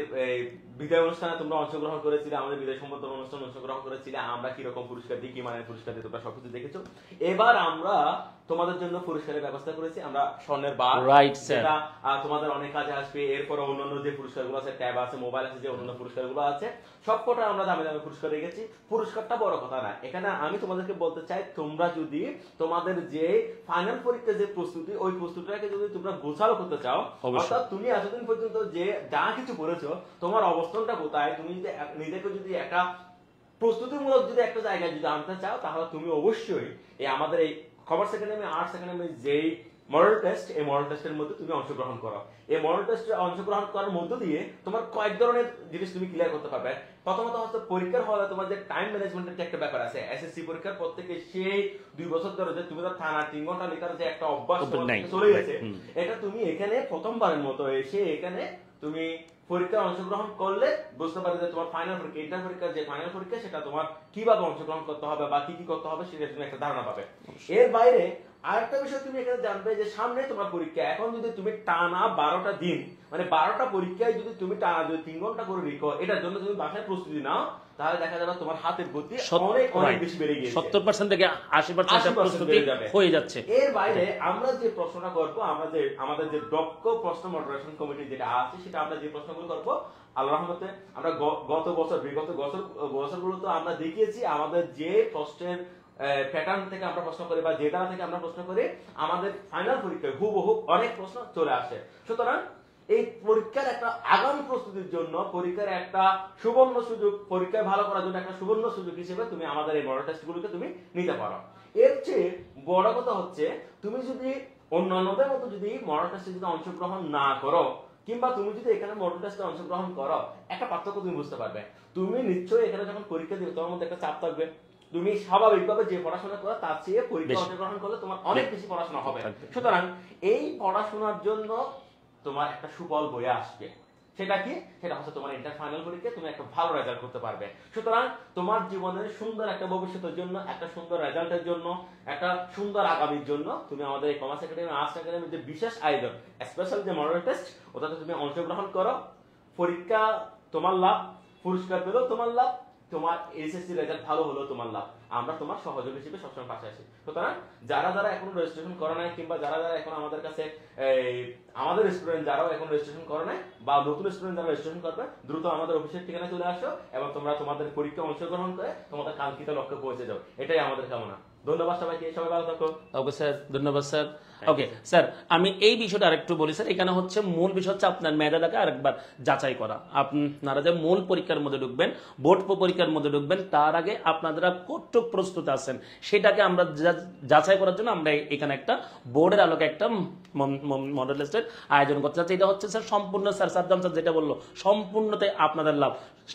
বিদায় অনুষ্ঠানে তোমরা অংশগ্রহণ করেছিলে, আমাদের বিদায় সম্বর্ধনা অনুষ্ঠানে অংশগ্রহণ করেছিলে, আমরা কিরকম পুরস্কার দিই, কি মানের পুরস্কার দিই, তোমরা সবকিছু দেখেছো। এবার আমরা তোমাদের জন্য পুরস্কারের ব্যবস্থা করেছি, আমরা স্বর্ণের বার, রাইট স্যার, যেটা তোমাদের অনেক কাজে আসবে। এরপর অন্যান্য যে পুরস্কারগুলো আছে, ট্যাব আছে, মোবাইল আছে, যে অন্যান্য পুরস্কারগুলো আছে, সবকটা আমরা দামি দামি পুরস্কার রেখেছি। পুরস্কারটা বড় কথা না, এখানে আমি তোমাদেরকে বলতে চাই, তোমরা যদি তোমাদের যে ফাইনাল পরীক্ষার যে প্রস্তুতি, ওই প্রস্তুতিটাকে যদি তোমরা গোছালো করতে চাও, অর্থাৎ তুমি এতদিন পর্যন্ত যে যা কিছু করেছো, তোমার অবস্থানটা কোথায়, তুমি যদি নিজেকে যদি একটা প্রস্তুতিমূলক যদি একটা জায়গায় যদি আনতে চাও, তাহলে তুমি অবশ্যই এই আমাদের এই কমার্স একাডেমি আর্টস একাডেমি যেই মডেল টেস্ট, এই মডেল টেস্টের মধ্যে তুমি অংশগ্রহণ করো। এই মডেল টেস্টে অংশগ্রহণ করার মধ্য দিয়ে তোমার কয়েক ধরনের জিনিস তুমি ক্লিয়ার করতে পারবে। প্রথমত হচ্ছে পরীক্ষার হলে তোমার যে টাইম ম্যানেজমেন্টের যে একটা ব্যাপার আছে, এসএসসি পরীক্ষার পর থেকে সেই 2 বছর ধরে যে তুমি তো থানা 3 ঘন্টা লেখার যে একটা অভ্যাস চলে গেছে, এটা তুমি এখানে প্রথমবারের মতো এসে এখানে তুমি পরীক্ষায় অংশগ্রহণ করলে বুঝতে পারবে যে তোমার ফাইনাল পরীক্ষা, ইন্টার পরীক্ষা যে ফাইনাল পরীক্ষা, সেটা তোমার কিভাবে অংশগ্রহণ করতে হবে বা কি কি করতে হবে, সেটা তুমি একটা ধারণা পাবে। এর বাইরে আরেকটা বিষয় তুমি এখানে জানবে যে সামনে তোমার পরীক্ষা, এখন যদি তুমি টানা 12টা দিন, মানে 12টা পরীক্ষায় যদি তুমি টানা 3 ঘন্টা করে লিখো, এটার জন্য তুমি বাসায় প্রস্তুতি নাও, তাহলে দেখা যাবে তোমার হাতের গতি অনেক বেশি বেড়ে গিয়েছে, 70% থেকে 80% প্রস্তুতি হয়ে যাচ্ছে। এর বাইরে আমরা যে প্রশ্নটা করব, আমাদের যে দক্ষ প্রশ্ন মডারেশন কমিটি যেটা আছে, সেটা আমরা যে প্রশ্নগুলো করব, আল্লাহর রহমতে আমরা বিগত বছরগুলো তো আমরা দেখিয়েছি, আমাদের যে প্রশ্নের প্যাটার্ন থেকে আমরা প্রশ্ন করি বা যে দ্বারা থেকে আমরা প্রশ্ন করি, আমাদের ফাইনাল পরীক্ষায় হুবহু অনেক প্রশ্ন চলে আসে। সুতরাং এই পরীক্ষার একটা আগামী প্রস্তুতির জন্য, পরীক্ষার একটা সুবর্ণ সুযোগ, পরীক্ষায় ভালো করার জন্য একটা সুবর্ণ সুযোগ হিসেবে তুমি আমাদের এই মডেল টেস্টগুলোকে তুমি নিতে পারো। এর চেয়ে বড় কথা হচ্ছে, তুমি যদি অন্যান্যদের মতো যদি মডেল টেস্টে যদি অংশগ্রহণ না করো, কিংবা তুমি যদি এখানে মডেল টেস্টে অংশগ্রহণ করো, একটা পার্থক্য তুমি বুঝতে পারবে। তুমি নিশ্চয়ই এখানে যখন পরীক্ষা দিবে, তোমার মধ্যে একটা চাপ থাকবে, তুমি স্বাভাবিকভাবে যে পড়াশোনা করো তার চেয়ে পরীক্ষা অংশগ্রহণ করলে তোমার অনেক বেশি পড়াশোনা হবে। সুতরাং এই পড়াশোনার জন্য তোমার একটা সুফল বয়ে আসবে। সেটা কি? সেটা হচ্ছে তোমার ইন্টার ফাইনাল পরীক্ষায় তুমি একটা ভালো রেজাল্ট করতে পারবে। সুতরাং তোমার জীবনের সুন্দর একটা ভবিষ্যতের জন্য, একটা সুন্দর রেজাল্টের জন্য, একটা সুন্দর আগামীর জন্য তুমি আমাদের এই কমার্স একাডেমি আর্টস একাডেমির যে বিশেষ আয়োজন, স্পেশাল যে মডেল টেস্ট, ওটাতে তুমি অংশগ্রহণ করো। পরীক্ষা তোমার লাভ, পুরস্কার পেলেও তোমার লাভ, তোমার এসএসসি রেজাল্ট ভালো হলো তোমার লাভ। আমরা তোমার সহযোগী হিসেবে সবসময় পাশে আছি। সুতরাং যারা যারা এখন রেজিস্ট্রেশন করে নাই, কিংবা যারা যারা এখন আমাদের কাছে আমাদের স্টুডেন্ট যারাও এখন রেজিস্ট্রেশন করে নাই, বা নতুন স্টুডেন্ট যারা রেজিস্ট্রেশন করবে, দ্রুত আমাদের অফিসের ঠিকানায় চলে আসো এবং তোমরা তোমাদের পরীক্ষা অংশগ্রহণ করে তোমাদের কাঙ্ক্ষিত লক্ষ্যে পৌঁছে যাও। এটাই আমাদের কামনা। ধন্যবাদ সবাইকে, সবাই ভালো থাকো। ওকে স্যার, ধন্যবাদ স্যার। ওকে স্যার, আমি এই বিষয়টা আরেকটু বলি স্যার। এখানে হচ্ছে মূল বিষয় হচ্ছে আপনার মেধাটাকে আরেকবার যাচাই করা। আপনারা যে মূল পরীক্ষার মধ্যে ঢুকবেন, বোর্ড পরীক্ষার মধ্যে ঢুকবেন, তার আগে আপনারা কতটুক প্রস্তুত আছেন সেটাকে আমরা যাচাই করার জন্য আমরা এখানে একটা বোর্ডের আলোকে একটা মডেল টেস্টের আয়োজন করতে চাচ্ছি। এটা হচ্ছে স্যার সম্পূর্ণ স্যার সাদ্দাম স্যার যেটা বললো, সম্পূর্ণতাই আপনাদের লাভ।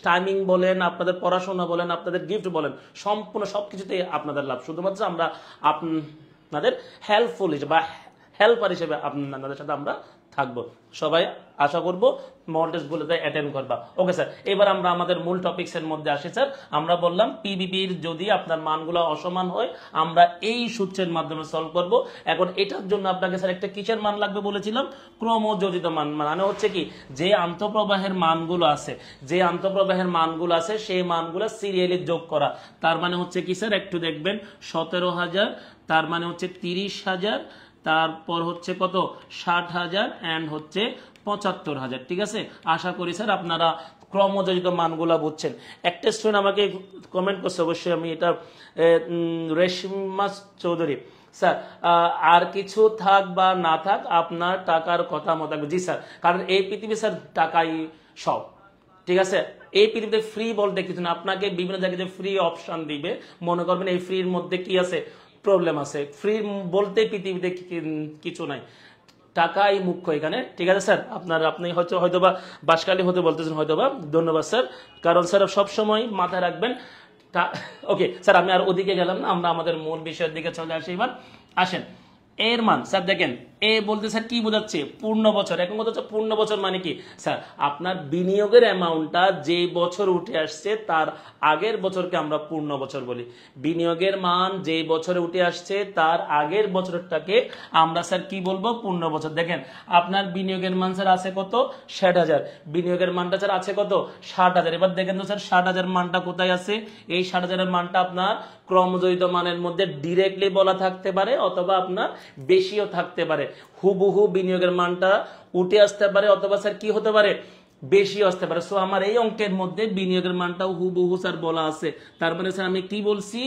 টাইমিং বলেন, আপনাদের পড়াশোনা বলেন, আপনাদের গিফট বলেন, সম্পূর্ণ সবকিছুতেই আপনাদের লাভ। শুধুমাত্র আমরা আপনাদের হেল্পফুল হিসেবে বা হেল্পার হিসেবে আপনাদের সাথে আমরা থাকবো। সবাই আশা করবো মডেল টেস্ট গুলোতে অ্যাটেন্ড করবা। ওকে স্যার, এবার আমরা আমাদের মূল টপিকস এর মধ্যে আসি স্যার। আমরা বললাম পিবিপির যদি আপনার মানগুলো অসমান হয় আমরা এই সূত্রের মাধ্যমে সলভ করব। এখন এটার জন্য আপনাকে স্যার একটা কিসের মান লাগবে বলেছিলাম? ক্রমযোজিত মান। মানে হচ্ছে কি, যে আন্তঃপ্রবাহের মানগুলো আছে, যে আন্তঃপ্রবাহের মানগুলো আছে সেই মানগুলো সিরিয়ালি যোগ করা। তার মানে হচ্ছে কি স্যার, একটু দেখবেন 17,000, তার মানে হচ্ছে 30,000, তারপর হচ্ছে কত 60,000 এন্ড হচ্ছে 75,000। ঠিক আছে, আশা করি স্যার আপনারা ক্রমযোজিত মানগুলা বুঝছেন। একটা স্টুডেন্ট আমাকে কমেন্ট করছে, অবশ্যই আমি এটা রেশমা চৌধুরী স্যার, আর কিছু থাক বা না থাক আপনার টাকার কথা মতো। জি স্যার, কারণ এই পৃথিবী স্যার টাকাই সব। ঠিক আছে, এই পৃথিবীতে ফ্রি বলতে কিছু না। আপনাকে বিভিন্ন জায়গায় ফ্রি অপশন দিবে, মনে করবেন এই ফ্রির মধ্যে কি আছে, প্রবলেম আছে। ফ্রি বলতে পৃথিবীতে কিছু নাই, টাকাই মুখ্য এখানে। ঠিক আছে স্যার, আপনি হয়তো বা বাসকালী হতে বলতেছেন হয়তো বা। ধন্যবাদ স্যার, কারণ স্যার সবসময় মাথায় রাখবেন। ওকে স্যার, আমি আর ওদিকে গেলাম না, আমরা আমাদের মূল বিষয়ের দিকে চলে আসি। এবার আসেন এর মান। স্যার দেখেন, এ বলতে স্যার কি বোঝাচ্ছে? পূর্ণ বছর। এখন কথা হচ্ছে পূর্ণ বছর মানে কি স্যার? আপনার বিনিয়োগের অ্যামাউন্টটা যে বছর উঠে আসছে তার আগের বছরকে আমরা পূর্ণ বছর বলি। বিনিয়োগের মান যে বছরে উঠে আসছে তার আগের বছরটাকে আমরা স্যার কি বলবো? পূর্ণ বছর। দেখেন আপনার বিনিয়োগের মান স্যার আছে কত? 60,000। বিনিয়োগের মানটা স্যার আছে কত? 60,000। এবার দেখেন তো স্যার 60,000 মানটা কোথায় আছে? এই 60,000 মানটা আপনার ক্রমযোজিত মানের মধ্যে ডিরেক্টলি বলা থাকতে পারে অথবা আপনার বেশিও থাকতে পারে। হুবহু বিনিয়োগের মানটা উঠে আসতে পারে অথবা স্যার কি হতে পারে? বেশি আসতে পারে। সো আমার এই অঙ্কের মধ্যে বিনিয়োগের মানটাও হুবহু স্যার বলা আছে। তার মানে স্যার আমি কি বলছি?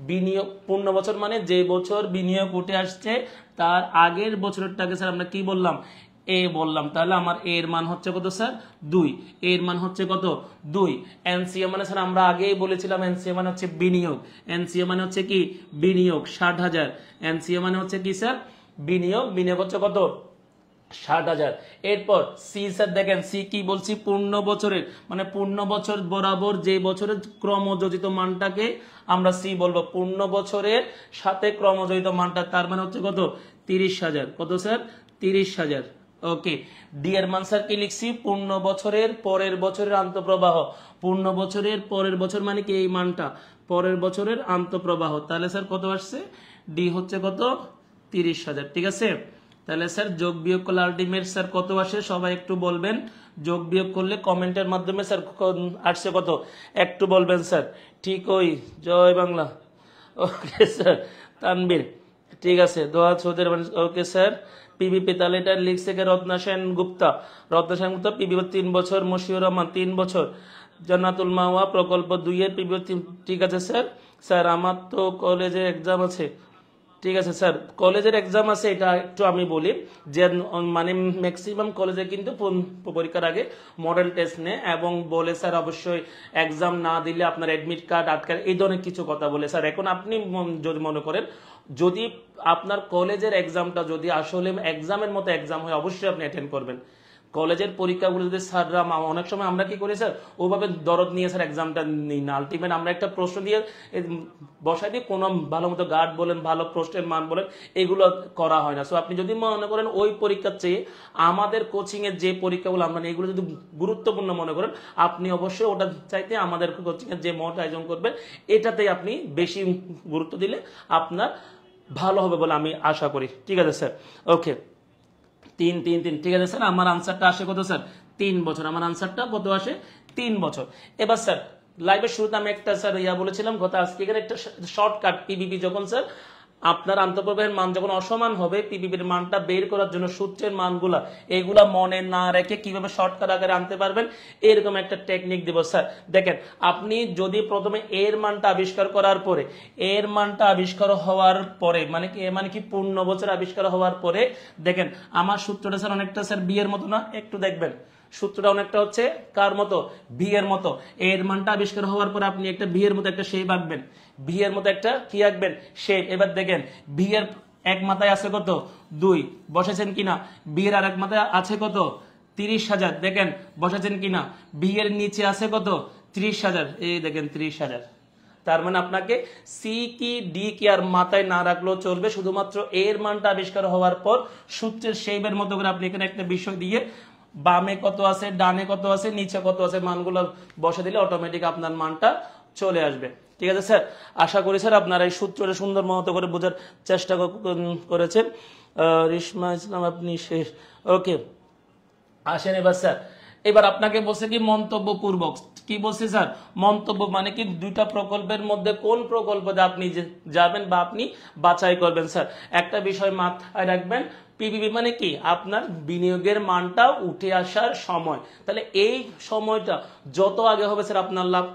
বিনিয়োগ পূর্ণ বছর মানে যে বছর বিনিয়োগ উঠে আসছে তার আগের বছরটাকে স্যার আমরা কি বললাম? এ বললাম। তাহলে আমার এর মান হচ্ছে কত স্যার? 2। এর মান হচ্ছে কত? 2। এনসিএ মানে স্যার আমরা আগেই বলেছিলাম এনসিএ মানে হচ্ছে বিনিয়োগ। এনসিএ মানে হচ্ছে কি? বিনিয়োগ। 60,000। এনসিএ মানে হচ্ছে কি স্যার? বিনিয়োগ। বিনিয়োগ হচ্ছে কত? 60,000। এরপর সি স্যার দেখেন, সি কি বলছি? পূর্ণ বছরের মানে পূর্ণ বছর বরাবর যে বছরের ক্রমযোজিত মানটাকে আমরা সি বলবো। পূর্ণ বছরের সাথে ক্রমযোজিত মানটা তার মানে হচ্ছে কত? 30,000। কত স্যার? 30,000। ওকে, ডি এর মান স্যার কি লিখছি? পূর্ণ বছরের পরের বছরের আন্তঃপ্রবাহ। পূর্ণ বছরের পরের বছর মানে কি? এই মানটা পরের বছরের আন্তঃপ্রবাহ। তাহলে স্যার কত আসছে? ডি হচ্ছে কত? 30,000। ঠিক আছে, তাহলে স্যার যোগ বিয়োগ করলে আলটিমেট স্যার কত আসে? সবাই একটু বলবেন। যোগ বিয়োগ করলে কমেন্টের মাধ্যমে স্যার আসছে কত? একটু বলবেন স্যার। ঠিক ওই, জয় বাংলা। Okay sir, Tanvir. ঠিক আছে, দোয়া চৌধুরী। ওকে স্যার, পিবিপি তাহলে এটা লিখছে কে? রত্না সেন গুপ্তা। রত্না সেন গুপ্তা পিবিপি 3 বছর। মশিউর রহমান 3 বছর। জান্নাতুল মাওয়া প্রকল্প 2 এর পিবিপি। ঠিক আছে স্যার। স্যার আমার তো কলেজে এক্সাম আছে। ঠিক আছে স্যার, কলেজের এক্সাম আছে এটা একটু আমি বলি যে মানে ম্যাক্সিমাম কলেজে কিন্তু পরীক্ষার আগে মডেল টেস্ট নেয় এবং বলে স্যার অবশ্যই এক্সাম না দিলে আপনার অ্যাডমিট কার্ড আটকায়, এই ধরনের কিছু কথা বলে স্যার। এখন আপনি যদি মনে করেন যদি আপনার কলেজের এক্সামটা যদি আসলে এক্সামের মতো এক্সাম হয় অবশ্যই আপনি অ্যাটেন্ড করবেন। কলেজের পরীক্ষাগুলো যদি স্যাররা অনেক সময় আমরা কি করি স্যার, ওভাবে দরদ নিয়ে স্যার এক্সামটা নিই না। আলটিমেট আমরা একটা প্রশ্ন দিয়ে বসাই দিই, কোনো ভালো মতো গার্ড বলেন, ভালো প্রশ্নের মান বলেন, এগুলো করা হয় না। সো আপনি যদি মনে করেন ওই পরীক্ষার চেয়ে আমাদের কোচিং এর যে পরীক্ষাগুলো আমরা নিই এগুলো যদি গুরুত্বপূর্ণ মনে করেন, আপনি অবশ্যই ওটা চাইতে আমাদের কোচিং এর যে মত আয়োজন করবেন এটাতেই আপনি বেশি গুরুত্ব দিলে আপনার ভালো হবে বলে আমি আশা করি। ঠিক আছে স্যার, ওকে। 3 3 3। ঠিক আছে স্যার, আমার আনসারটা আসে কত স্যার? 3 বছর। আমার আনসারটা কত আসে? 3 বছর। এবার স্যার লাইভের শুরুতে আমি একটা স্যার বলেছিলাম কথা, আজকে এখানে একটা শর্টকাট পিবিপি যখন স্যার আপনার আন্তঃপ্রবাহের মান যখন অসমান হবে, পিপিবির মানটা বের করার জন্য সূত্রের মানগুলা এগুলা মনে না রেখে কিভাবে শর্টকাট আকারে আনতে পারবেন এরকম একটা টেকনিক দিব স্যার। দেখেন, আপনি যদি প্রথমে এর মানটা আবিষ্কার করার পরে, এর মানটা আবিষ্কার হওয়ার পরে মানে কি পূর্ণ বছর আবিষ্কার হওয়ার পরে, দেখেন আমার সূত্রটা স্যার অনেকটা স্যার বি এর মতো না? একটু দেখবেন সূত্রটা অনেকটা হচ্ছে কার মতো? ভি এর মতো। এর মানটা আবিষ্কার হওয়ার পর আপনি একটা ভি এর মতো একটা শেপ আঁকবেন, ভি এর মতো একটা কি আঁকবেন? শেপ। এবার দেখেন ভি এর এক মাথায় আছে কত? 2 বসাইছেন কিনা? ভি এর আরেক মাথায় আছে কত? 30,000। দেখেন বসাইছেন কিনা? ভি এর নিচে আছে কত? 30,000। এই দেখেন 30,000। তার মানে আপনাকে সি কি ডি কি আর মাথায় না রাখলেও চলবে, শুধুমাত্র এর মানটা আবিষ্কার হওয়ার পর সূত্রের শেপের মতো করে আপনি এখানে একটা বিষয় দিয়ে বামে কত আছে, ডানে কত আছে, নিচে কত আছে মানগুলো বসে দিলে অটোমেটিক আপনার মানটা চলে আসবে। ঠিক আছে স্যার, আশা করি স্যার আপনারা এই সূত্রটা সুন্দর মতো করে বোঝার চেষ্টা করেছেন। রিশমা ইসলাম আপনি শেষ। ওকে, আসেন এবার স্যার, এবার আপনাকে বলছে কি মন্তব্য পূর্বক। কি বলছে স্যার? মন্তব্য মানে কি দুইটা প্রকল্পের মধ্যে কোন প্রকল্পে আপনি যাবেন বা আপনি বাছাই করবেন। স্যার একটা বিষয় মাথায় রাখবেন, পিপিপি মানে কি আপনার বিনিয়োগের মানটা উঠে আসার সময়। তাহলে এই সময়টা যত আগে হবে স্যার আপনার লাভ,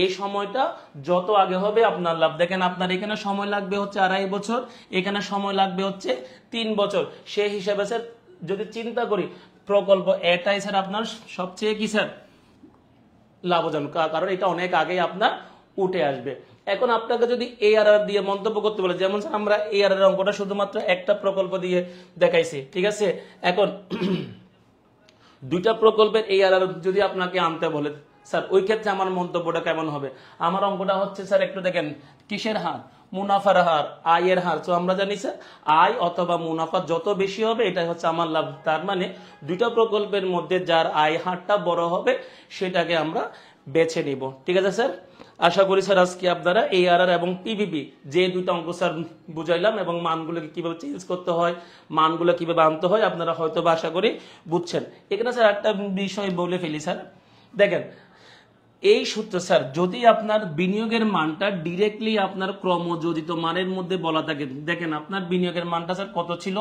এই সময়টা যত আগে হবে আপনার লাভ। দেখেন আপনার এখানে সময় লাগবে হচ্ছে 2.5 বছর, এখানে সময় লাগবে হচ্ছে 3 বছর। সেই হিসাবে স্যার যদি চিন্তা করি প্রকল্প এটাই স্যার আপনার সবচেয়ে কি স্যার লাভজনক, কারণ এটা অনেক আগেই আপনার উঠে আসবে। এখন আপনাকে যদি এআরআর দিয়ে মন্তব্য করতে বলে, যেমন স্যার আমরা এআরআর অঙ্কটা শুধুমাত্র একটা প্রকল্প দিয়ে দেখাইছি, ঠিক আছে। এখন দুইটা প্রকল্পের এআরআর যদি আপনাকে আনতে বলে স্যার, ওই ক্ষেত্রে আমার মন্তব্যটা কেমন হবে? আমার অঙ্কটা হচ্ছে স্যার একটু দেখেন কিসের হার? মুনাফার হার, আয়ের হার। তো আমরা জানি স্যার আয় অথবা মুনাফা যত বেশি হবে এটাই হচ্ছে আমার লাভ। তার মানে দুইটা প্রকল্পের মধ্যে যার আয় হারটা বড় হবে সেটাকে আমরা বেছে নিব। ঠিক আছে স্যার, আশা করি স্যার আজকে আপনারা এআরআর এবং পিভিপি যে দুইটা অঙ্ক স্যার বুঝাইলাম এবং মানগুলোকে কিভাবে চেঞ্জ করতে হয়, মানগুলো কিভাবে আনতে হয় আপনারা হয়তো বা আশা করি বুঝছেন। এখানে স্যার একটা বিষয় বলে ফেলি স্যার, দেখেন এই সূত্র স্যার যদি আপনার বিনিয়োগের মানটা ডিরেক্টলি আপনার ক্রমযোজিত মানের মধ্যে বলা থাকে, দেখেন আপনার বিনিয়োগের মানটা স্যার কত ছিল?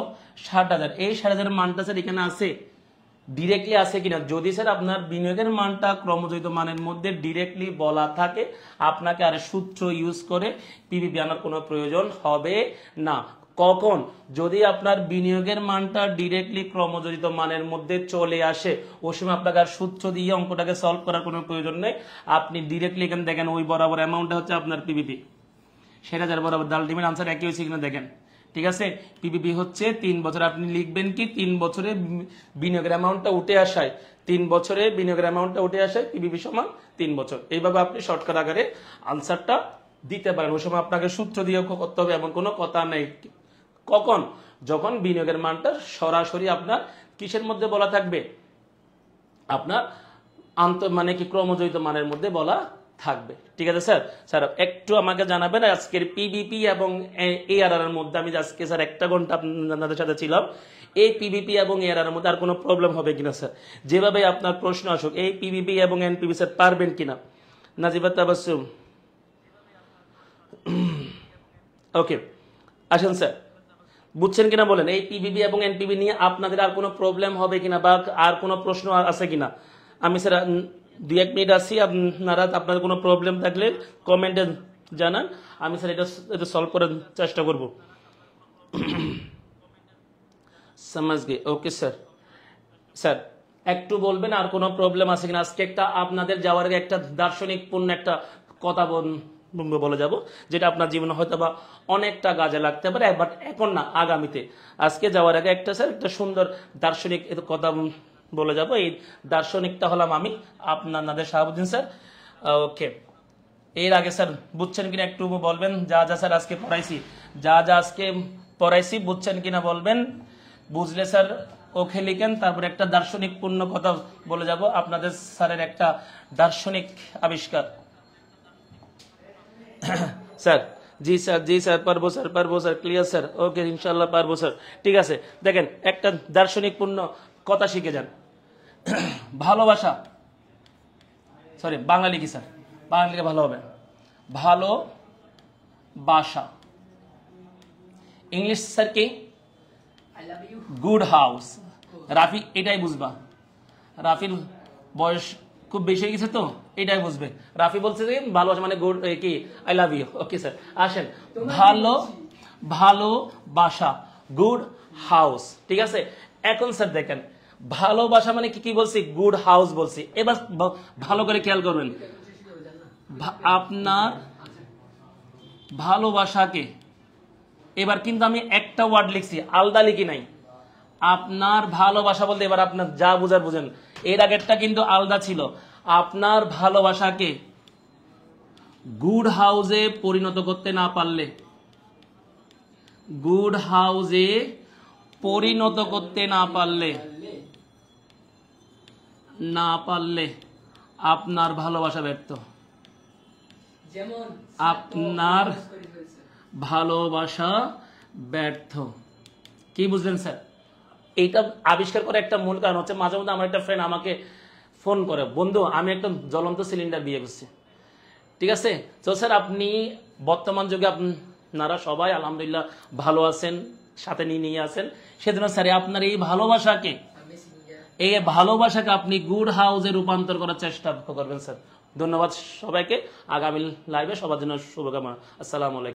60,000। এই 60,000 মানটা স্যার এখানে আছে, ডিরেক্টলি আছে কিনা? যদি স্যার আপনার বিনিয়োগের মানটা ক্রমযোজিত মানের মধ্যে ডিরেক্টলি বলা থাকে, আপনাকে আর সূত্র ইউজ করে পিভিপি আনার কোনো প্রয়োজন হবে না। কখন? যদি আপনার বিনিয়োগের মানটা ডিরেক্টলি ক্রমযোজিত মানের মধ্যে চলে আসে, ওই সময় আপনাকে আর সূত্র দিয়ে অঙ্কটাকে সলভ করার কোনো প্রয়োজন নেই। আপনি ডিরেক্টলি এখানে দেখেন ওই বরাবর অ্যামাউন্টটা হচ্ছে আপনার পিভিপি, সেটা যার বরাবর আলটিমেট আনসার একই হয়েছে কিনা দেখেন। ঠিক আছে, পিপিপি হচ্ছে 3 বছর। আপনি লিখবেন কি 3 বছরে বিনিয়োগের অ্যামাউন্টটা উঠে আসায়, 3 বছরে বিনিয়োগের অ্যামাউন্টটা উঠে আসায় পিপিপি সমান 3 বছর। এইভাবে আপনি শর্টকাট আকারে আনসারটা দিতে পারেন। ওই সময় আপনাকে সূত্র দিয়ে করতে হবে এমন কোনো কথা নেই। কখন? যখন বিনিয়োগের মানটা সরাসরি আপনার কিসের মধ্যে বলা থাকবে? আপনার মানে কি ক্রমযোজিত মানের মধ্যে বলা থাকবে। ঠিক আছে স্যার, স্যার একটু আমাকে জানাবেন আজকের পিভিপি এবং এআরআর এর মধ্যে, আমি আজকে স্যার 1 ঘন্টা আপনাদের সাথে ছিলাম, এই পিভিপি এবং এআরআর এর মধ্যে আর কোনো প্রবলেম হবে কিনা স্যার? যেভাবে আপনার প্রশ্ন আসুক এই পিভিপি এবং এনপিভি স্যার পারবেন কিনা? নাজিবা তাবাসসুম, ওকে আসেন স্যার, বুঝছেন কিনা বলেন? এই পিভিপি এবং এনপিভি নিয়ে আপনাদের আর কোনো প্রবলেম হবে কিনা বা আর কোনো প্রশ্ন আছে কিনা? আমি স্যার 2-1 মিনিট আছি, আপনারা আপনাদের কোনো প্রবলেম থাকলে কমেন্টে জানান, আমি স্যার এটা সলভ করার চেষ্টা করব। समझ गए, ওকে স্যার। স্যার একটু বলবেন আর কোনো প্রবলেম আছে কিনা? আজকে একটা আপনাদের যাওয়ার আগে একটা দার্শনিক পূর্ণ একটা কথা বলে যাব, যেটা আপনার জীবনে হয়তো বা অনেকটা কাজে লাগতে পারে, বাট এখন না, আগামীতে। আজকে যাওয়ার আগে একটা স্যার একটা সুন্দর দার্শনিক কথা বলে যাব। এই দার্শনিকটা হলাম আমি আপনাদের শাহাবুদ্দিন স্যার। ওকে, এর আগে স্যার বুঝছেন কিনা একটু বলবেন? যা যা স্যার আজকে পড়াইছি, যা যা আজকে পড়াইছি বুঝছেন কিনা বলবেন। বুঝলে স্যার ওকে লিখেন। তারপরে একটা দার্শনিক পূর্ণ কথা বলে যাব, আপনাদের স্যারের একটা দার্শনিক আবিষ্কার। স্যার জি স্যার, জি স্যার, পারবো স্যার, পারবো স্যার, ক্লিয়ার স্যার, ওকে ইনশাল্লাহ পারবো স্যার। ঠিক আছে, দেখেন একটা দার্শনিক পূর্ণ কথা শিখে যান। ভালোবাসা, সরি বাংলা লিখি স্যার, বাংলা লিখে ভালো হবে। ভালোবাসা ইংলিশ স্যার কি I love you. Good house. Rafi এটাই বুঝবা, রাফির বয়স খুব বেশি হয়ে গেছে তো এটাই বুঝবে। রাফি বলছে যে ভালোবাসা মানে গুড কি I love you. Okay sir আসেন, ভালো ভালোবাসা গুড হাউস, ঠিক আছে। এখন স্যার দেখেন ভালোবাসা মানে কি কি বলছি, গুড হাউস বলছি। এবার ভালো করে খেয়াল করবেন, আপনার ভালোবাসাকে, এবার কিন্তু আমি একটা ওয়ার্ড লিখছি, আলাদা লিখি নাই। আপনার ভালোবাসা বলতে এবার আপনার যা বুঝার বুঝেন, এর আগেরটা কিন্তু আলাদা ছিল। আপনার ভালোবাসাকে গুড হাউসে পরিণত করতে না পারলে, গুড হাউসে পরিণত করতে না পারলে আপনার ভালোবাসা ব্যর্থ। যেমন আপনার ভালোবাসা ব্যর্থ। কি বুঝলেন স্যার? এইটা আবিষ্কার করে একটা মূল কারণ হচ্ছে, মাঝে মধ্যে আমার একটা ফ্রেন্ড আমাকে ফোন করে, বন্ধু আমি একটা জ্বলন্ত সিলিন্ডার বিয়ে করছি, ঠিক আছে। তো স্যার আপনি বর্তমান যুগে আপনারা সবাই আলহামদুলিল্লাহ ভালো আছেন, সাথে নিয়ে আছেন, সেজন্য স্যার আপনার এই ভালোবাসাকে আপনি গুড হাউসে রূপান্তর করার চেষ্টা করবেন স্যার। ধন্যবাদ সবাইকে। আগামী লাইভে সবার জন্য শুভকামনা। আসসালামু আলাইকুম।